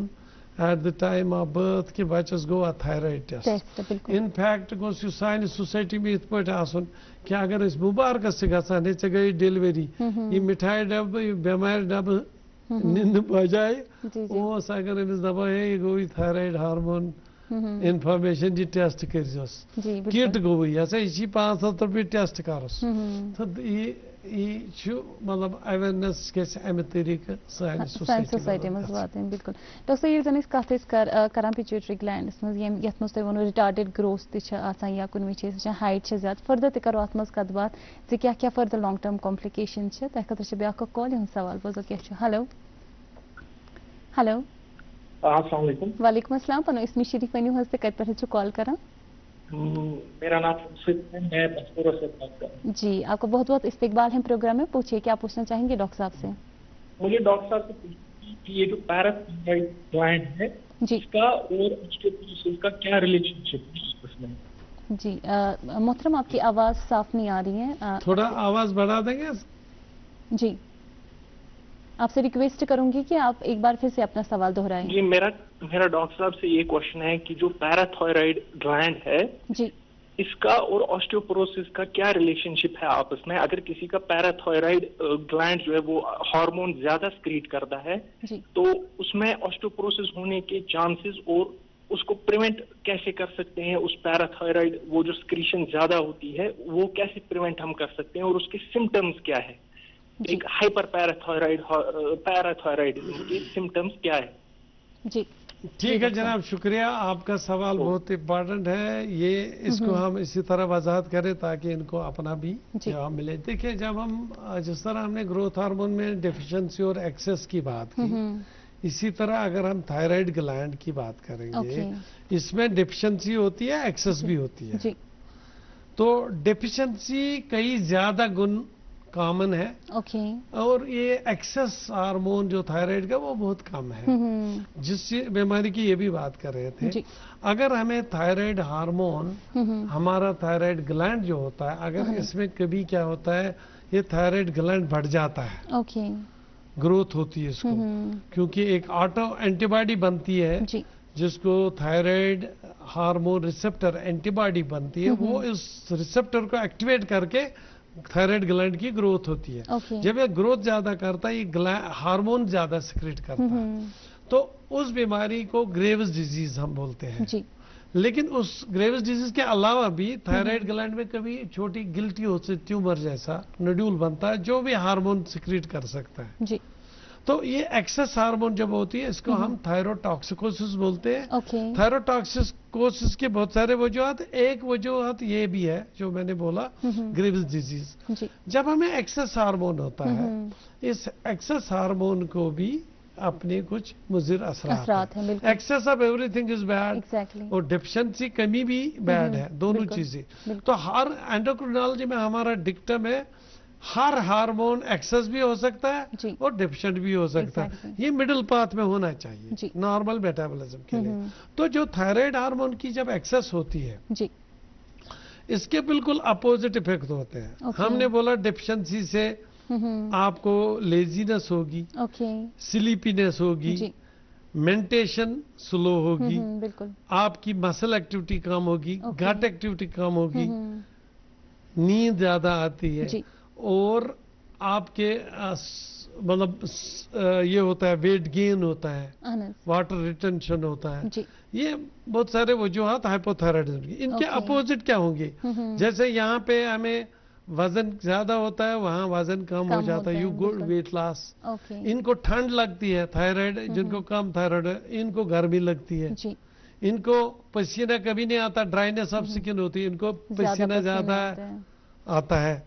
at the time of birth कि बच्चस गो थायराइड टेस्ट इन फैक्ट गोस यू साइन सोसाइटी में इत पे आसन कि अगर इस मुबारक से गसान चे गई डिलीवरी ये मिठाई डब बीमार डब निंद बजाए वो अगर इस दबा है ये गई थायराइड हार्मोन इंफॉर्मेशन जी टेस्ट करजोस किट गई ऐसे इसी 500 रुपये टेस्ट करोस तो ये मतलब अवेयरनेस कैसे अमे तरीके सोसाइटी में वातान बिल्कुल डॉक्टर ये जन कत करान पिट्यूटरी ग्लैंडस मज यथ मज तुम वो रिटार्डेड ग्रोथ तक या कुन विच हाइट ज्यादा फर्दर तक करो अत मज कत बात जी क्या क्या फर्दर लॉन्ग टर्म कॉम्प्लिकेशन तह खतर ब्या कॉल हूँ सवाल बोजो क्या हेलो हेलो अस्सलाम वालेकुम। वालेकुम अस्सलाम पनो इसमें शरीफ वन्यू हस्ते कत पर कॉल करा मेरा नाम है, मैं बसपुरा से बात कर रहा हूं। जी आपको बहुत बहुत इस्तकबाल है प्रोग्राम में। पूछिए क्या पूछना चाहेंगे डॉक्टर साहब से? मुझे डॉक्टर साहब से पूछना कि ये जो पैराथायरॉइड ग्लैंड है जी इसका और ऑस्टियोपोरोसिस का क्या रिलेशनशिप है उसमें? जी मोहतरम आपकी आवाज साफ नहीं आ रही है, थोड़ा आवाज बढ़ा देंगे। जी आपसे रिक्वेस्ट करूंगी कि आप एक बार फिर से अपना सवाल दोहराएं। जी मेरा डॉक्टर साहब से ये क्वेश्चन है कि जो पैराथायरॉइड ग्लैंड है जी इसका और ऑस्टियोपोरोसिस का क्या रिलेशनशिप है आपस में? अगर किसी का पैराथायरॉइड ग्लैंड जो है वो हार्मोन ज्यादा स्क्रीट करता है जी। तो उसमें ऑस्टियोपोरोसिस होने के चांसेस और उसको प्रिवेंट कैसे कर सकते हैं? उस पैराथायरॉइड वो जो स्क्रीशन ज्यादा होती है वो कैसे प्रिवेंट हम कर सकते हैं और उसके सिम्टम्स क्या है? एक हाइपर पैराथायरॉइड के सिम्टम्स क्या है? जी ठीक है जनाब, शुक्रिया। आपका सवाल बहुत इम्पोर्टेंट है। ये इसको हम इसी तरह वजाहत करें ताकि इनको अपना भी जवाब मिले। देखिए जब हम जिस तरह हमने ग्रोथ हार्मोन में डेफिशिएंसी और एक्सेस की बात की, इसी तरह अगर हम थायराइड ग्लैंड की बात करेंगे इसमें डेफिशिएंसी होती है, एक्सेस भी होती है जी। तो डेफिशिएंसी कई ज्यादा गुण कॉमन है और ये एक्सेस हार्मोन जो थायराइड का वो बहुत कम है। जिस बीमारी की ये भी बात कर रहे थे, अगर हमें थायराइड हार्मोन हमारा थायराइड ग्लैंड जो होता है अगर इसमें कभी क्या होता है ये थायराइड ग्लैंड बढ़ जाता है, ग्रोथ होती है इसको, क्योंकि एक ऑटो एंटीबॉडी बनती है जिसको थायराइड हार्मोन रिसेप्टर एंटीबॉडी बनती है, वो इस रिसेप्टर को एक्टिवेट करके थायराइड ग्लैंड की ग्रोथ होती है। जब ये ग्रोथ ज्यादा करता है ये हार्मोन ज्यादा सिक्रेट करता है तो उस बीमारी को ग्रेव्स डिजीज हम बोलते हैं जी। लेकिन उस ग्रेव्स डिजीज के अलावा भी थायराइड ग्लैंड में कभी छोटी गिल्टी हो सकती, ट्यूमर जैसा नोड्यूल बनता है जो भी हार्मोन सिक्रेट कर सकता है जी। तो ये एक्सेस हार्मोन जब होती है इसको हम थायरोटॉक्सिकोसिस बोलते हैं। थायरोटॉक्सिकोसिस के बहुत सारे वजूहत, एक वजूहत ये भी है जो मैंने बोला ग्रेव्स डिजीज। जब हमें एक्सेस हार्मोन होता है इस एक्सेस हार्मोन को भी अपने कुछ मुज़िर असरात हैं। Excess of everything is bad और डेफिशिएंसी कमी भी बैड है, दोनों चीजें। तो हर एंडोक्रिनोलॉजी में हमारा डिक्टम है हर हार्मोन एक्सेस भी हो सकता है और डेफिशिएंट भी हो सकता है, ये मिडिल पाथ में होना चाहिए नॉर्मल मेटाबॉलिज्म के लिए। तो जो थायराइड हार्मोन की जब एक्सेस होती है इसके बिल्कुल अपोजिट इफेक्ट होते हैं। हमने बोला डेफिशिएंसी से आपको लेजीनेस होगी, स्लीपीनेस होगी, मेंटेशन स्लो होगी, आपकी मसल एक्टिविटी कम होगी, गट एक्टिविटी कम होगी, नींद ज्यादा आती है और आपके मतलब ये होता है वेट गेन होता है, वाटर रिटेंशन होता है। ये बहुत सारे वजूहत हाइपोथायराइडिज्म की। इनके अपोजिट क्या होंगे? जैसे यहाँ पे हमें वजन ज्यादा होता है वहाँ वजन कम हो जाता है, यू गुड वेट लॉस। इनको ठंड लगती है थायराइड, जिनको कम थायराइड है इनको गर्मी लगती है, इनको पसीना कभी नहीं आता, ड्राइनेस ऑफ स्किन होती है, इनको पसीना ज्यादा आता है,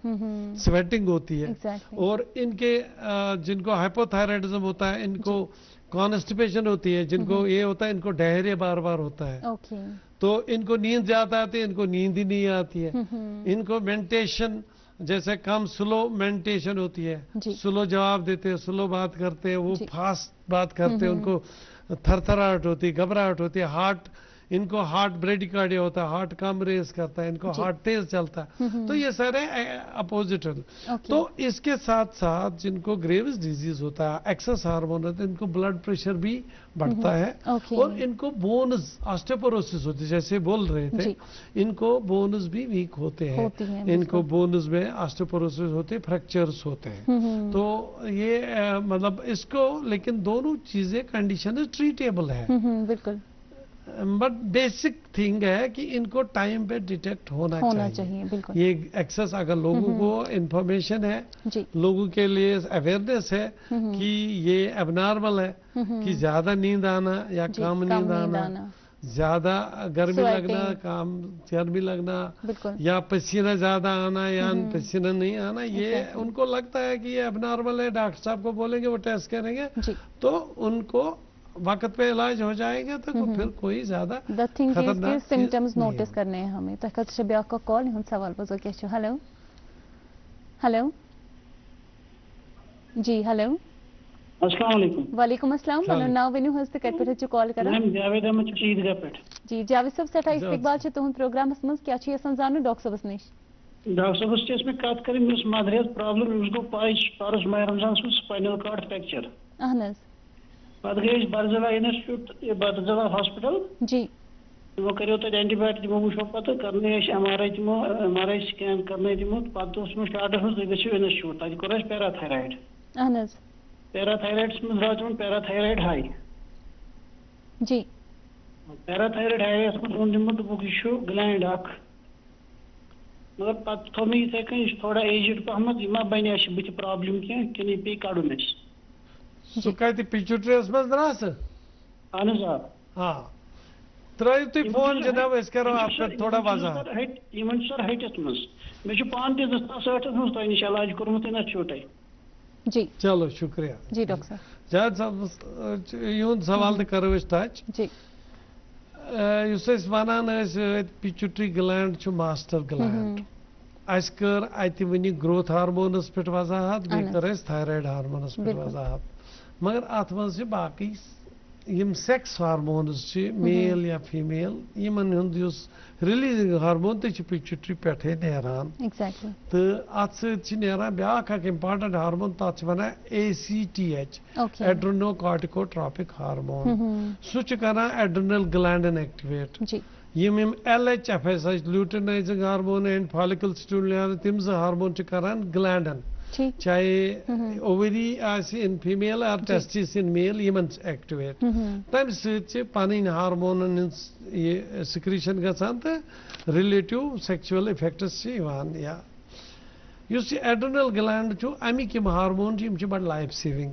स्वेटिंग होती है। और इनके जिनको हाइपोथायराइडिज्म होता है इनको कॉन्स्टिपेशन होती है, जिनको ये होता है इनको डायरिया बार बार होता है, तो इनको नींद ज्यादा आती है, इनको नींद ही नहीं आती है। इनको मेंटेशन जैसे कम स्लो मेंटेशन होती है, स्लो जवाब देते हैं, स्लो बात करते हैं, वो फास्ट बात करते हैं, उनको थरथराहट होती है, घबराहट होती है, हार्ट इनको हार्ट ब्रेडिकार्डिया होता है, हार्ट कम रेस करता है, इनको हार्ट तेज चलता है, तो ये सारे अपोजिट है। तो इसके साथ साथ जिनको ग्रेव्स डिजीज होता है, एक्सेस हार्मोन होता है, इनको ब्लड प्रेशर भी बढ़ता है और इनको बोन्स ऑस्टियोपोरोसिस होती है, जैसे बोल रहे थे, इनको बोन्स भी वीक होते हैं, इनको बोन्स में ऑस्टियोपोरोसिस होते हैं, फ्रैक्चर्स होते हैं। तो ये मतलब इसको, लेकिन दोनों चीजें कंडीशन ट्रीटेबल है, बिल्कुल। बट बेसिक थिंग है कि इनको टाइम पे डिटेक्ट होना चाहिए। बिल्कुल। ये एक्सेस अगर लोगों को इंफॉर्मेशन है, लोगों के लिए अवेयरनेस है कि ये एबनॉर्मल है, कि ज्यादा नींद आना या कम नींद आना, ज्यादा गर्मी लगना, कम गर्मी लगना, या पसीना ज्यादा आना या पसीना नहीं आना, ये उनको लगता है कि ये एबनॉर्मल है, डॉक्टर साहब को बोलेंगे, वो टेस्ट करेंगे, तो उनको वक्त पे इलाज हो जाएगा, तो फिर कोई ज्यादा खतरनाक सिम्टम्स नोटिस करने हैं हमें। तो कत ब्याक कॉल हुन सवाल बजो क्या छ। हेलो हेलो जी, हेलो अस्सलाम वालेकुम। वालेकुम अस्सलाम। मनो नाव वेन्यू हस्त कत पे छ कॉल करा। मैम जावेद अहमद छ ईदगाह पे। जी जावेद साहब सठा इस्तकबाल छ तुहन प्रोग्रामस मस क्या छ यसन जानो डॉक्टर साहब निश। डॉक्टर साहब से इसमें कत करें, मिस मदरेज प्रॉब्लम उसको पाइच परस माह रमजान सु स्पाइनल कॉर्ड फ्रैक्चर। अहनस पद गई बरजला इंस्टीट्यूट, बरजला हॉस्पिटल जी, तमो करो तक एंटीबायोटिक तमो वो पत करने एमआरआई तमो एमआरआई स्कैन करने तमो पत उसमें स्टार्ट हो गयो इंस्टीट्यूट तक कोर पैराथायराइड। अहनस पैराथायराइड में राजन पैराथायराइड हाई जी, पैराथायराइड हाई इसमें उन बुक इशू ग्लैंड अख, मगर पत थो मैं इथे कहीं थोड़ा एजड पहमत मा बने बत प्रॉब्लम क्या कि पे काडुन अस सो कहते पिट्यूटरीस मज द्रास। अहन साहब हाँ त्रयु तुम फोन जनाब, अस करो आपका थोड़ा वजह यमन सर हटस मज मे पान ते 2060 मज तो निश इलाज कोरमुत इंस्टीट्यूट जी। चलो शुक्रिया जी डॉक्टर साहब। जावेद साहब यून सवाल तो करो टाच जी, वन पिट्यूटरी ग्लैंड मास्टर ग्लैंड, अस कर अत वन ग्रोथ हार्मोनस पे वजाहत, बे कर थायराइड हार्मोनस पे वजाहत, मगर अत मज बाकी यम सेक्स हार्मोनस मेल या फीमेल, यमन रिलीजिंग हार्मोन तो पिट्यूटरी पे नान, तो अत सरान ब्या इंपॉर्टेंट हार्मोन, तथ वन ACTH एड्रेनोकॉर्टिकोट्रॉपिक हार्मोन, सह कर एड्रेनल ग्लैंडन एक्टिवेट, यम LHFSH luteinising hormone and follicle stimulation, तम हार्मोन कर ग्लैंडन, चाहे ओवरी इन फीमेल और टेस्टिस इन मेल, यमन एक्टिवेट, तम पन हार्मोन ये सिक्रीशन गसान तो रिलेटिव सेक्सुअल इफेक्ट्स या एड्रेनल ग्लैंड अमिक हार्मोन बड़ लाइफ सेविंग,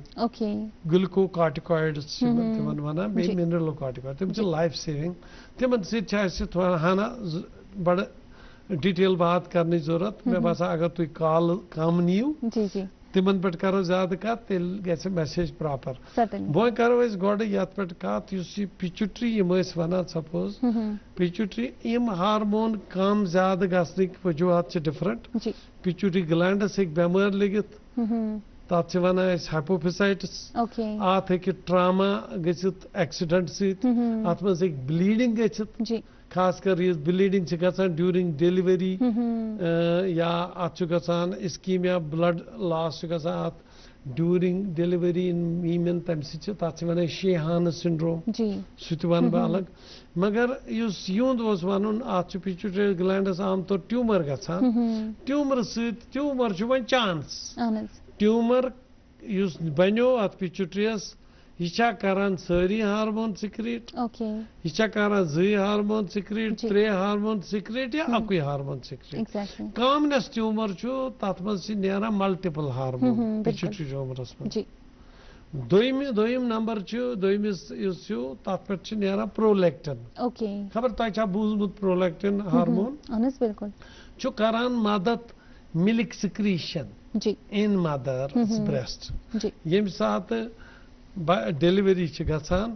ग्लूकोकॉर्टिकॉइड्स वन बे मिनरलोकॉर्टिकॉइड, तम लाइफ सेविंग, तिमन सहाना बड़ डिटेल बात करने जरूरत। मैं बसा अगर तुम कॉल कम नीव तिमन पे करो ज्यादा कत तेल गसे मैसेज प्रॉपर, वो करो गोड यत पे कत पिट्यूटरी वन सपोज पिट्यूटरी यम हार्मोन कम ज्यादा गसनिक वजूहत डिफरेंट, पिट्यूटरी ग्लैंडस हेक बेमार लगित, तथ वन हाइपोफिसाइटिस, अत हे ट्रामा गसित एक्सीडेंट सत मज ब्लीडिंग गसित, खास कर ये ब्लीडिंग गसान ड्यूरिंग डिलीवरी, या अत इस्कीमिया ब्लड लॉस गसान ड्यूरिंग डिलीवरी इन वीमेन, तम तथ वन शेहान सिंड्रोम, सह वन बह अलग, मगर यूंद वन अत पिट्यूटरी ग्लैंडस आम तौर ट्यूमर गसान, ट्यूमर वन चांस, ट्यूमर बनो अत पिट्यूटरीस यह करान सारी हार्मोन सिक्रीट, यह करान 2 हार्मोन सिक्रीट, 3 हार्मोन सिक्रीट या अकुई हार्मोन सिक्रीट, कॉमनेस ट्यूमर तथ मज मल्टीपल हार्मोन पिट्यूटरी ट्यूमरस मज। दोयम नंबर दोयमिस तथ पे प्रोलैक्टिन, खबर तुम बूजमुत प्रोलैक्टिन हार्मोन करान मदद milk secretion in mothers breast, यम सात डिलीवरी गसान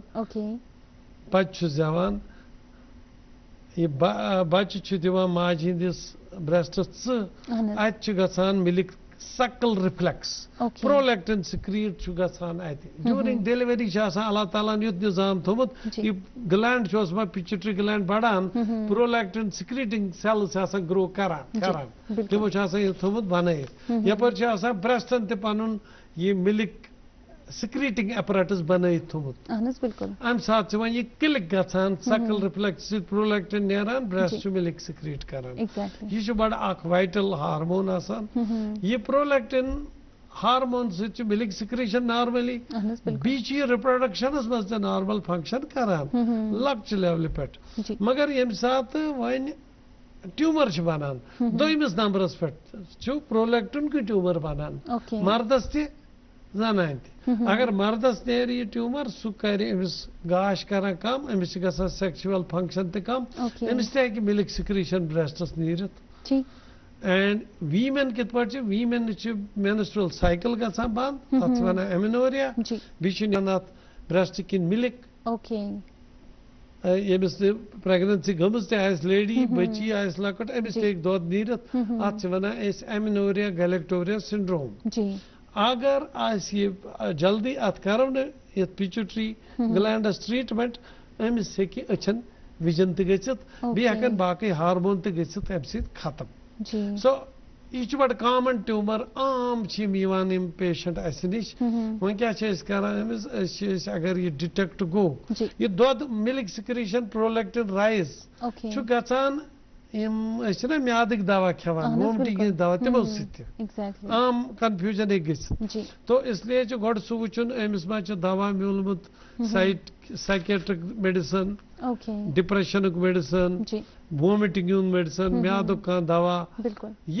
बच्चे जवान, यह बच्चे दिवान माज हंदिस ब्रेस्टस अत गसान milk suckle reflex. Prolactin secrete chu gasan ati. During delivery cha asan Allah Taala yut nizam thomut ki gland chos ma pituitary gland badan prolactin secreting cells asan grow karan. Timo cha asan thomut banai. Yapar cha asan breast ante panun ye milk secreting apparatus banai thomut. Ahnas bilkul. Am saat when ye click gasan suckle reflex prolactin neran breast to milk secrete karan. Exactly. Ye should ak vital hormone asan. Ye prolactin hormone which milk secretion normally beachy reproduction is must the normal function karan. Luck level pet. Magar yem saat when tumor banan. Doimis numbers pet. Chu prolactin ki tumor banan. Mardaste zananti. अगर मर्दस नेर ये tumour सु कर गाश कर कम Amish गसान sexual function ते कम अमिस ते कि milk secretion ब्रेस्टस नीरत and women कित पर वीमेन मेंस्ट्रुअल साइकिल गसान बंद तथ वना एमिनोरिया बिचनात ब्रेस्ट किन मिल्क यमिस प्रेगनेंसी गमस ते आइस लेडी बच्ची आइस लकट अमिस ते दूध नीरत अथ वना इस एमिनोरिया गैलेक्टोरिया सिंड्रोम अगर आज ये जल्दी अत करो न ये पिट्यूटरी ग्लैंडस ट्रीटमेंट अमिस से कि अचन विजन ते गछत बे हकन बाकी हार्मोन ते गछत अमसित खत्म सो ये बड़ कॉमन ट्यूमर आम यम यम पेशेंट अस नश वन क्या अमिस अगर ये डिटेक्ट गो ये दूध मिल्क सिक्रीशन प्रोलैक्टिन राइज गचान म्यादिक दवा खेवान वोमिटिंग दवा तमो आम कन्फ्यूजन तो इसलिए गोड सह वुचन अमिस मा दवा मिलमुत psychiatric medicine depression medicine vomiting medicine म्याद दवा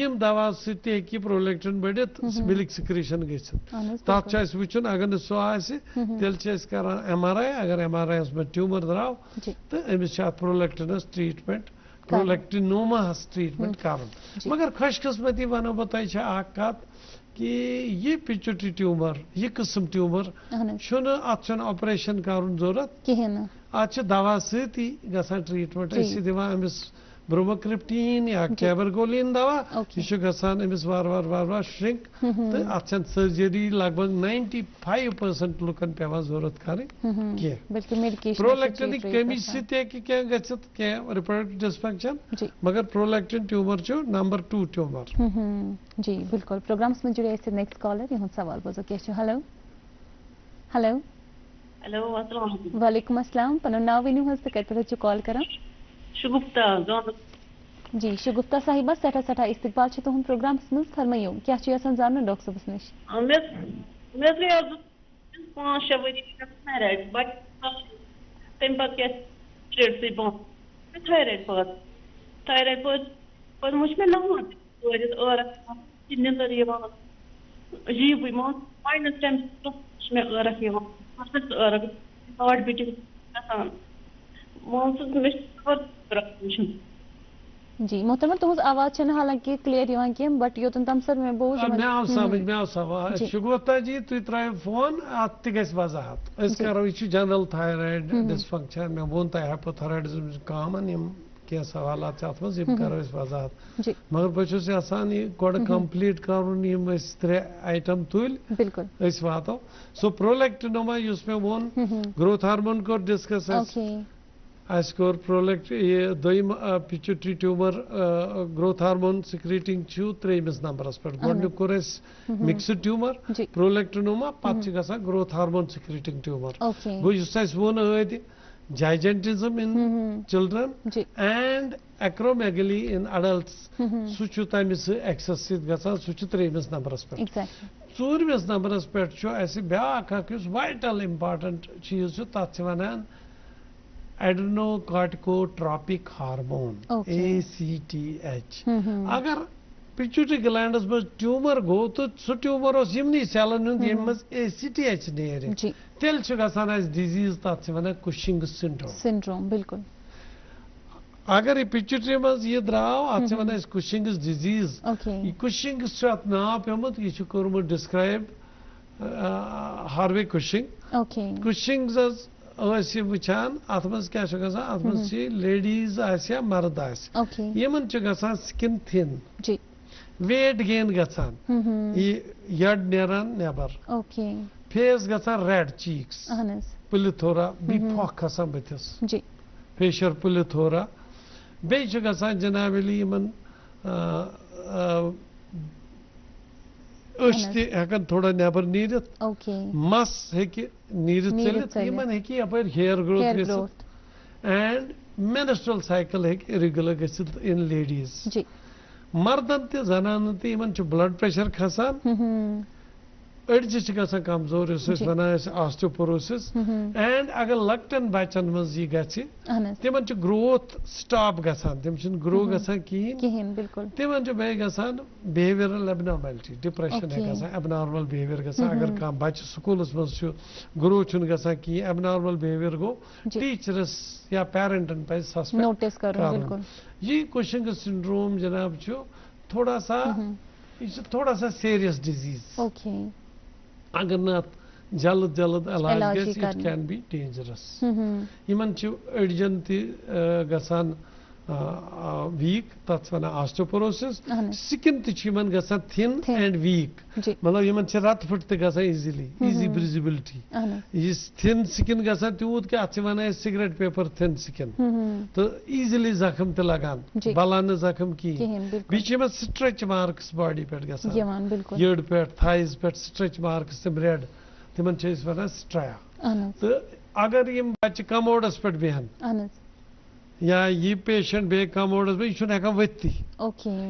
यम दवा सह प्रोलैक्टिन बढ़ित मिल्क सिक्रीशन गथ वुचन अगर सह तेल करान MRI अगर MRI में ट्यूमर द्राव तो अमिस प्रोलैक्टिनस ट्रीटमेंट प्रोलैक्टिनोमा ट्रीटमेंट कर मगर खुशकिस्मती वनो बह कत कि ये पिट्यूटरी ट्यूमर ये किस्म ट्यूमर अत ऑपरेशन कर जरूरत अत दवा सती गसान ट्रीटमेंट दिवान अमिस ब्रोमोक्रिप्टीन या कैबरगोलिन दवा यह गसान अमिस वार वार वार वार श्रिंक तो अत सर्जरी लगभग 95% लुकन पेवान जरूरत कर प्रोलैक्टिन कमी क्या रिप्रोडक्टिव डिसफंक्शन मगर प्रोलैक्टिन ट्यूमर नंबर 2 ट्यूमर जी बिल्कुल प्रोग्राम्स में जुड़े ऐसे नेक्स्ट कॉलर यह सवाल बोझो क्या हेलो हेलो हेलो अस्सलाम वालेकुम वालेकुम अस्सलाम पनो नाव वेन्यू हस्त कट कॉल करा शुगुफ्ता जी शुगुफ्ता साहिबा सठा सठा इस्तकबाल तो हम प्रोग्राम मज फरमाइयो क्या जान डॉक्टर साहब नश मे 5-6 वरी थायराइड बट तम थायराइड पे वो लहमत निंदर अजीब माइनस टाइम ٲरक ٲरक हार्ट बीटिंग जी मोहतरमा तुहज आवाज हालांकि क्लियर कह बट योतन तम सर मैं बोझ मे सवाल शुगुफ्ता जी तुम त्रो फोन अत वजाहत करो यह जनरल थायराइड डिसफंक्शन मे वो तुम हाइपोथायराइडिज्म कॉमन क्या सवाल अत मज करो वजाहत मगर बहुत यहान यह गोड कंप्लीट कर 3 आइटम तुल वातो सो प्रोलैक्टिनोमा मे वोन ग्रोथ हार्मोन को डिस्कस कोर प्रोलैक्ट ये दोम pituitary tumour growth hormone secreting 3 नंबरस पे गोडनुक कोर मिक्सड ट्यूमर प्रोलैक्टिनोमा पत गसान ग्रोथ हार्मोन सिक्रीटिंग ट्यूमर गो युस वोन gigantism in children and acromegaly in adults such tamis excess gasan such 3 numbers pe 4 numbers pe chu aise byak akis vital important cheez tat vanan adrenocorticotropic hormone ACTH agar pituitary glands में tumour गो तो सह tumour यमनी Selan ACTH नेर तेल disease तथ one Cushing syndrome बिल्कुल अगर pituitary मज यह द्राव अत वन कुशिंग डिजीज कुशिंग अत नाव पेमुत यह कोर्मुत डिस्क्राइब हार्वे कुशिंग कुशिंग वुचान अत मज क्या अत मज लेडीज या मर्द यमन गसान स्किन थिन वेट गेन गसान यड नेरान नेबर फेस गसान रेड चीक्स पुलिथोरा बी फोक खसान बथिस फेशियल पुलिथोरा बे गसान जनाबली यमन हेकन थोड़ा नेबर नीरित मस हेकि नीरित चलित यमन हेकि अपर हेयर ग्रोथ गसित एंड मेंस्ट्रुअल साइकिल हेकि रेगुलर गसित इन लेडीज मर्दन ते जनान ते यमन छु ब्लड प्रेशर खसान अड़ज कमजोर ऑस्टियोपोरोसिस एंड अगर लकटन बचन मज तिमन ग्रोथ स्टॉप गसान तिम ग्रो गसान कहीं तिमन बे गसान बिहेवियरल एबनॉर्मैलिटी डिप्रेशन है गसान एबनॉर्मल बिहेवियर गसान अगर कह बच्चे स्कूलस मज ग्रो गसान कहीं एबनॉर्मल बिहेवियर गो टीचरस या पेरेंटन पे सस्पेक्ट कर ये कुशिंग सिंड्रोम जनाब थोड़ा सा सीरियस डिजीज अगर न जल्द जल्द इलाज गस इट कैन बी डेंजरस यमन अड़जन गसान वीक तथ वन ऑस्टियोपोरोसिस स्किन तमन गसान थिन एंड वीक मतलब यमन रत फुट गसान इजी ब्रिजिबिलिटी यह थिन स्किन गसान तूत कि अत वन सिगरेट पेपर थिन स्किन तो इजिली जख्म त लगान बलान जख्म कहीं बी स्ट्रेच मार्क्स बॉडी पे गसान यड़ पे थाइज पे स्ट्रेच मार्क्स तम रेड तिमन वन स्ट्राया तो अगर यम बच्चे कमोडस पे बेहन या ये पेशेंट बे कमोडस पे यह वत्ती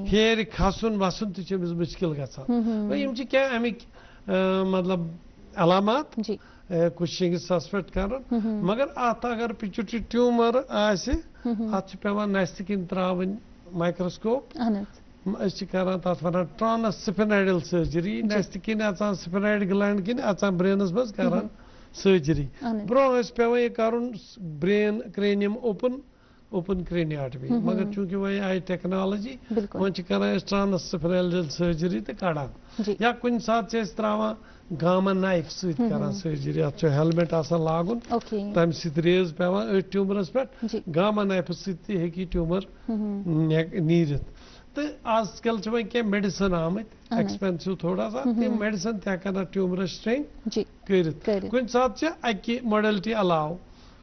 हेर खसन वसन तमिस मुश्किल गसान क्या अमिक मतलब अलामात कुशिंग सस्पेक्ट कर मगर अत अगर पिट्यूटरी ट्यूमर अत पेवान नस्त किन त्रावन माइक्रोस्कोप करान तथ वन ट्रांसस्पिनाइडल सर्जरी नस्त किन अचान स्पिनाइड ग्लैंड किन अचान ब्रेनस मज करान सर्जरी ब्रोह पेवान यह कर ब्रेन क्रेनियम ओपन क्रेनियोटमी मगर चूंकि वह आई टेक्नोलॉजी वन ट्रांसस्पिनाइडल सर्जरी तो कड़ान या कुछ सात त्रावान गामा नाइफ सरान सर्जरी अत हेलमेट लागुन तम रेज पेवान ट्यूमरस पे गामा नाइफ सही ट्यूमर नीरित तो आजकल वह क्या मेडिसिन आमत एक्सपेंसिव थोड़ा सा तम मेडिसिन तक ट्यूमरस स्ट्रेंग कर कुछ सात अकि मॉडलिटी अलाव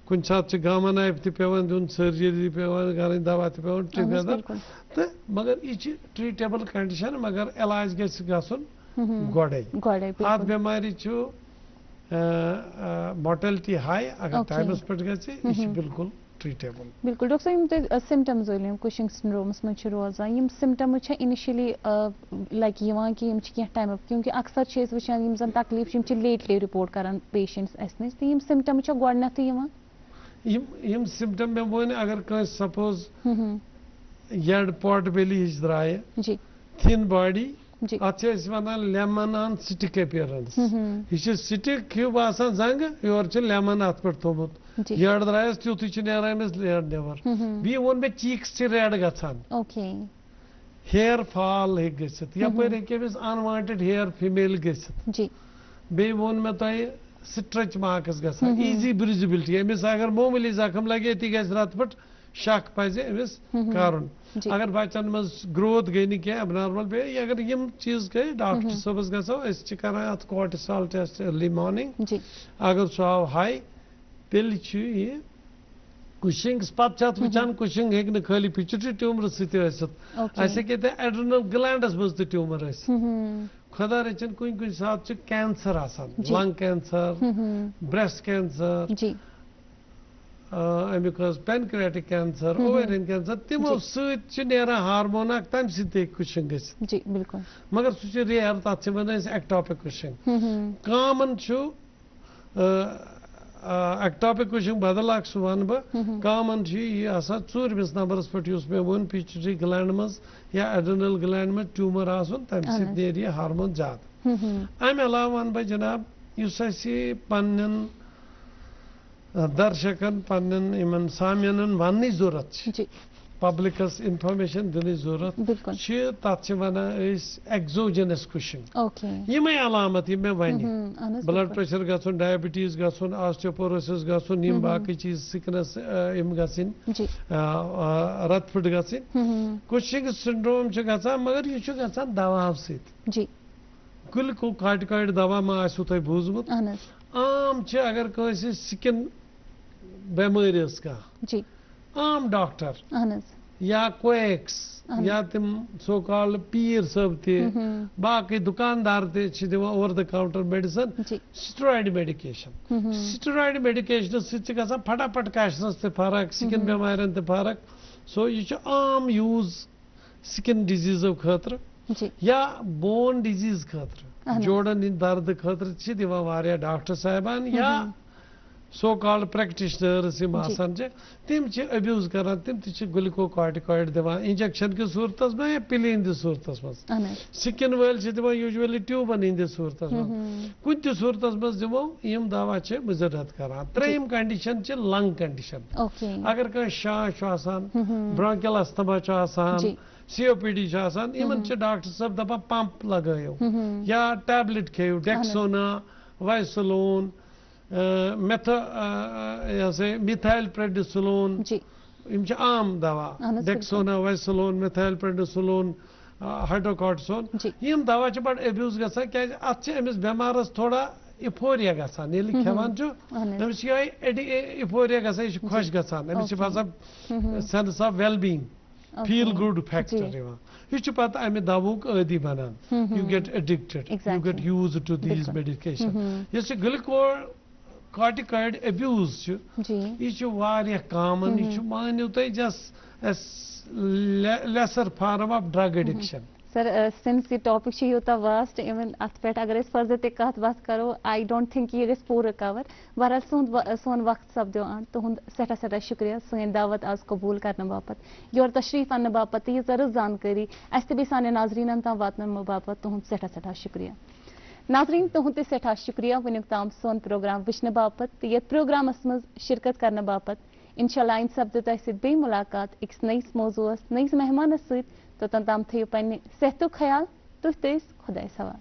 कुछ सात गामा नाइफ पेवान दिन सर्जरी पेवान कर दवा पेवान टुगेदर तो मगर यह ट्रीटेबल कंडीशन मगर इलाज गसन गोड़े अत बेमारी मोर्टेलिटी हाई अगर टाइमस पे गई बिल्कुल ट्रीटेबल बिल्कुल डॉक्टर साहब सिम्टम्स कुशिंग सिंड्रोमस मज रोजान यम सिम्टम्स इनिशियली लाइक कि टाइम क्योंकि अक्सर वुचान जन तकलीफ लेटली रिपोर्ट करान पेशेंट्स अस नश तो सिम्टम्स गोडनथ यम सिम्टम मे वन अगर कह सपोज यड पॉट बेली हिच द्राय थिन बॉडी अत वन लेमन स्टिक अपीयरेंस यह स्टिक हिव बसान जंग योर लेमन अत पे थोमुत यड़ द्रायस तुथ नेरान लेड नेबर बी वो मे चीक्स रेड गसान हेयर फॉल हे गसित यपर हेस अनवांटेड हेयर फीमेल गसित बे वोन मे तह स्ट्रेच मार्क्स गसान इजी ब्रिजिबिलिटी अमिस अगर मामूली जख्म लगे ती गस रत पट शक पजे अमिस करन अगर बच्चन मज ग्रोथ गई नी क्या एबनॉर्मल पे अगर यम चीज गई डॉक्टर सबस गसो अत कोर्टिसोल टेस्ट अर्ली मॉर्निंग अगर सो आव हाई तेल यह कुशिंग पे वुचान कुशिंग हे खाली पिट्यूटरी ट्यूमर सत एड्रेनल ग्लैंडस मज ट्यूमर खुदा रचन कुछ सात cancer lung cancer breast cancer अमुक पेनक्रियाटिक कैंसर ओवेरियन कैंसर तमो सरान हार्मोन तम कुशिंग गसित मगर सह रेयर तथ वन एक्टोपिक कुशिंग कामन एक्टोपिक कुशिंग बदल सह वन बह कामन यह चूरमिस नंबरस पे मे वो पिट्यूटरी ग्लैंड मज या एड्रेनल ग्लैंड में ट्यूमर आसन तम सह हार्मोन ज्यादा अम अलाव वन बह जनाब पन्न दर्शकन पन्न सामियन वन जरूरत पब्लिकस इंफॉर्मेशन दिन जरूरत तथ एक्सोजनस कुशिंग यमे अलामत ये one blood pressure gun diabetes gun osteoporosis gun बाकी चीज सिकनेस रतफुट गन कुशिंग सिंड्रोम मगर यह दवा सत गुलको कार्टिकॉइड दवा मा आसो तुम बूजमुत आम अगर कहीं स्किन बेमारी कह आम डॉक्टर या कोएक्स या तिम सो कॉल्ड पीर सब बाकी दुकानदार दिवान over the counter medicine steroid medication सत फटाफट कैशनस ते फर्क स्किन बेमारियन ते फर्क सो यह आम यूज स्किन डिजीजो खतर या बोन डिजीज खतर जोड़न इन दर्द खतर दिवान डॉक्टर साहबान या सो कॉल्ड प्रैक्टिशनर्स तिम अब्यूज कर तिम ग्लूकोकॉर्टिकॉइड दिवान इंजेक्शन की सूरत में या पिल हंद सूरत में स्किन वल दिवान यूजुअली ट्यूबन हंद सूरत में कुन त सूरत में दिमो यम दवा मुजरत कर त्रेम कंडीशन लंग कंडीशन अगर कह शाश ब्रोंकियल अस्थमा COPD डॉक्टर सब दपा पंप लगायो या टैबलेट खेयो डेक्सोना वाइसोलोन मिथाइल प्रेडिसोलोन आम दवा डेक्सोना वाइसोलोन मिथाइल प्रेडिसोलोन हाइड्रोकॉर्टिसोन यम दवा बड़ एब्यूज गसान क्या अमिस बेमारस थोड़ा इफोरिया गसान खेवान अमिस इफोरिया गसान यह खुश गसान अमिस sense of well being feel good factor यह पत अमि दवुक आदि बनान you get addicted you get used to these medication यह कार्टिकॉइड अब्यूज यह कॉमन यह मानियो तुम just lesser form of drug addiction sir since ये टॉपिक यूत वास्ट इवन अत पे अगर फर्दर ते कत बात करो आई डोंट थिंक यह गई पूरा कवर बहरहाल सोन वक्त सपदो तुंद सठा सठा शुक्रिया सन दावत आज कबूल करने बापत योर तशरीफ अन्न बापत यह जरूर जानकारी अस ते साने नाजरीन तम वातन बापत तुंद सठा सठा शुक्रिया नाजरीन तुंद सठा शुक्रिया वनुक ताम सोन प्रोग्राम वुचने बापत ये प्रोग्रामस मज शिरकत करने बापत इंशाल्लाह इन सपद तह सत मुलाकात अकिस नईस मौजूस नईस मेहमानस सत तोतन ताम थो पन्ने सेहतुक ख्याल तुह खुदायस हवाल।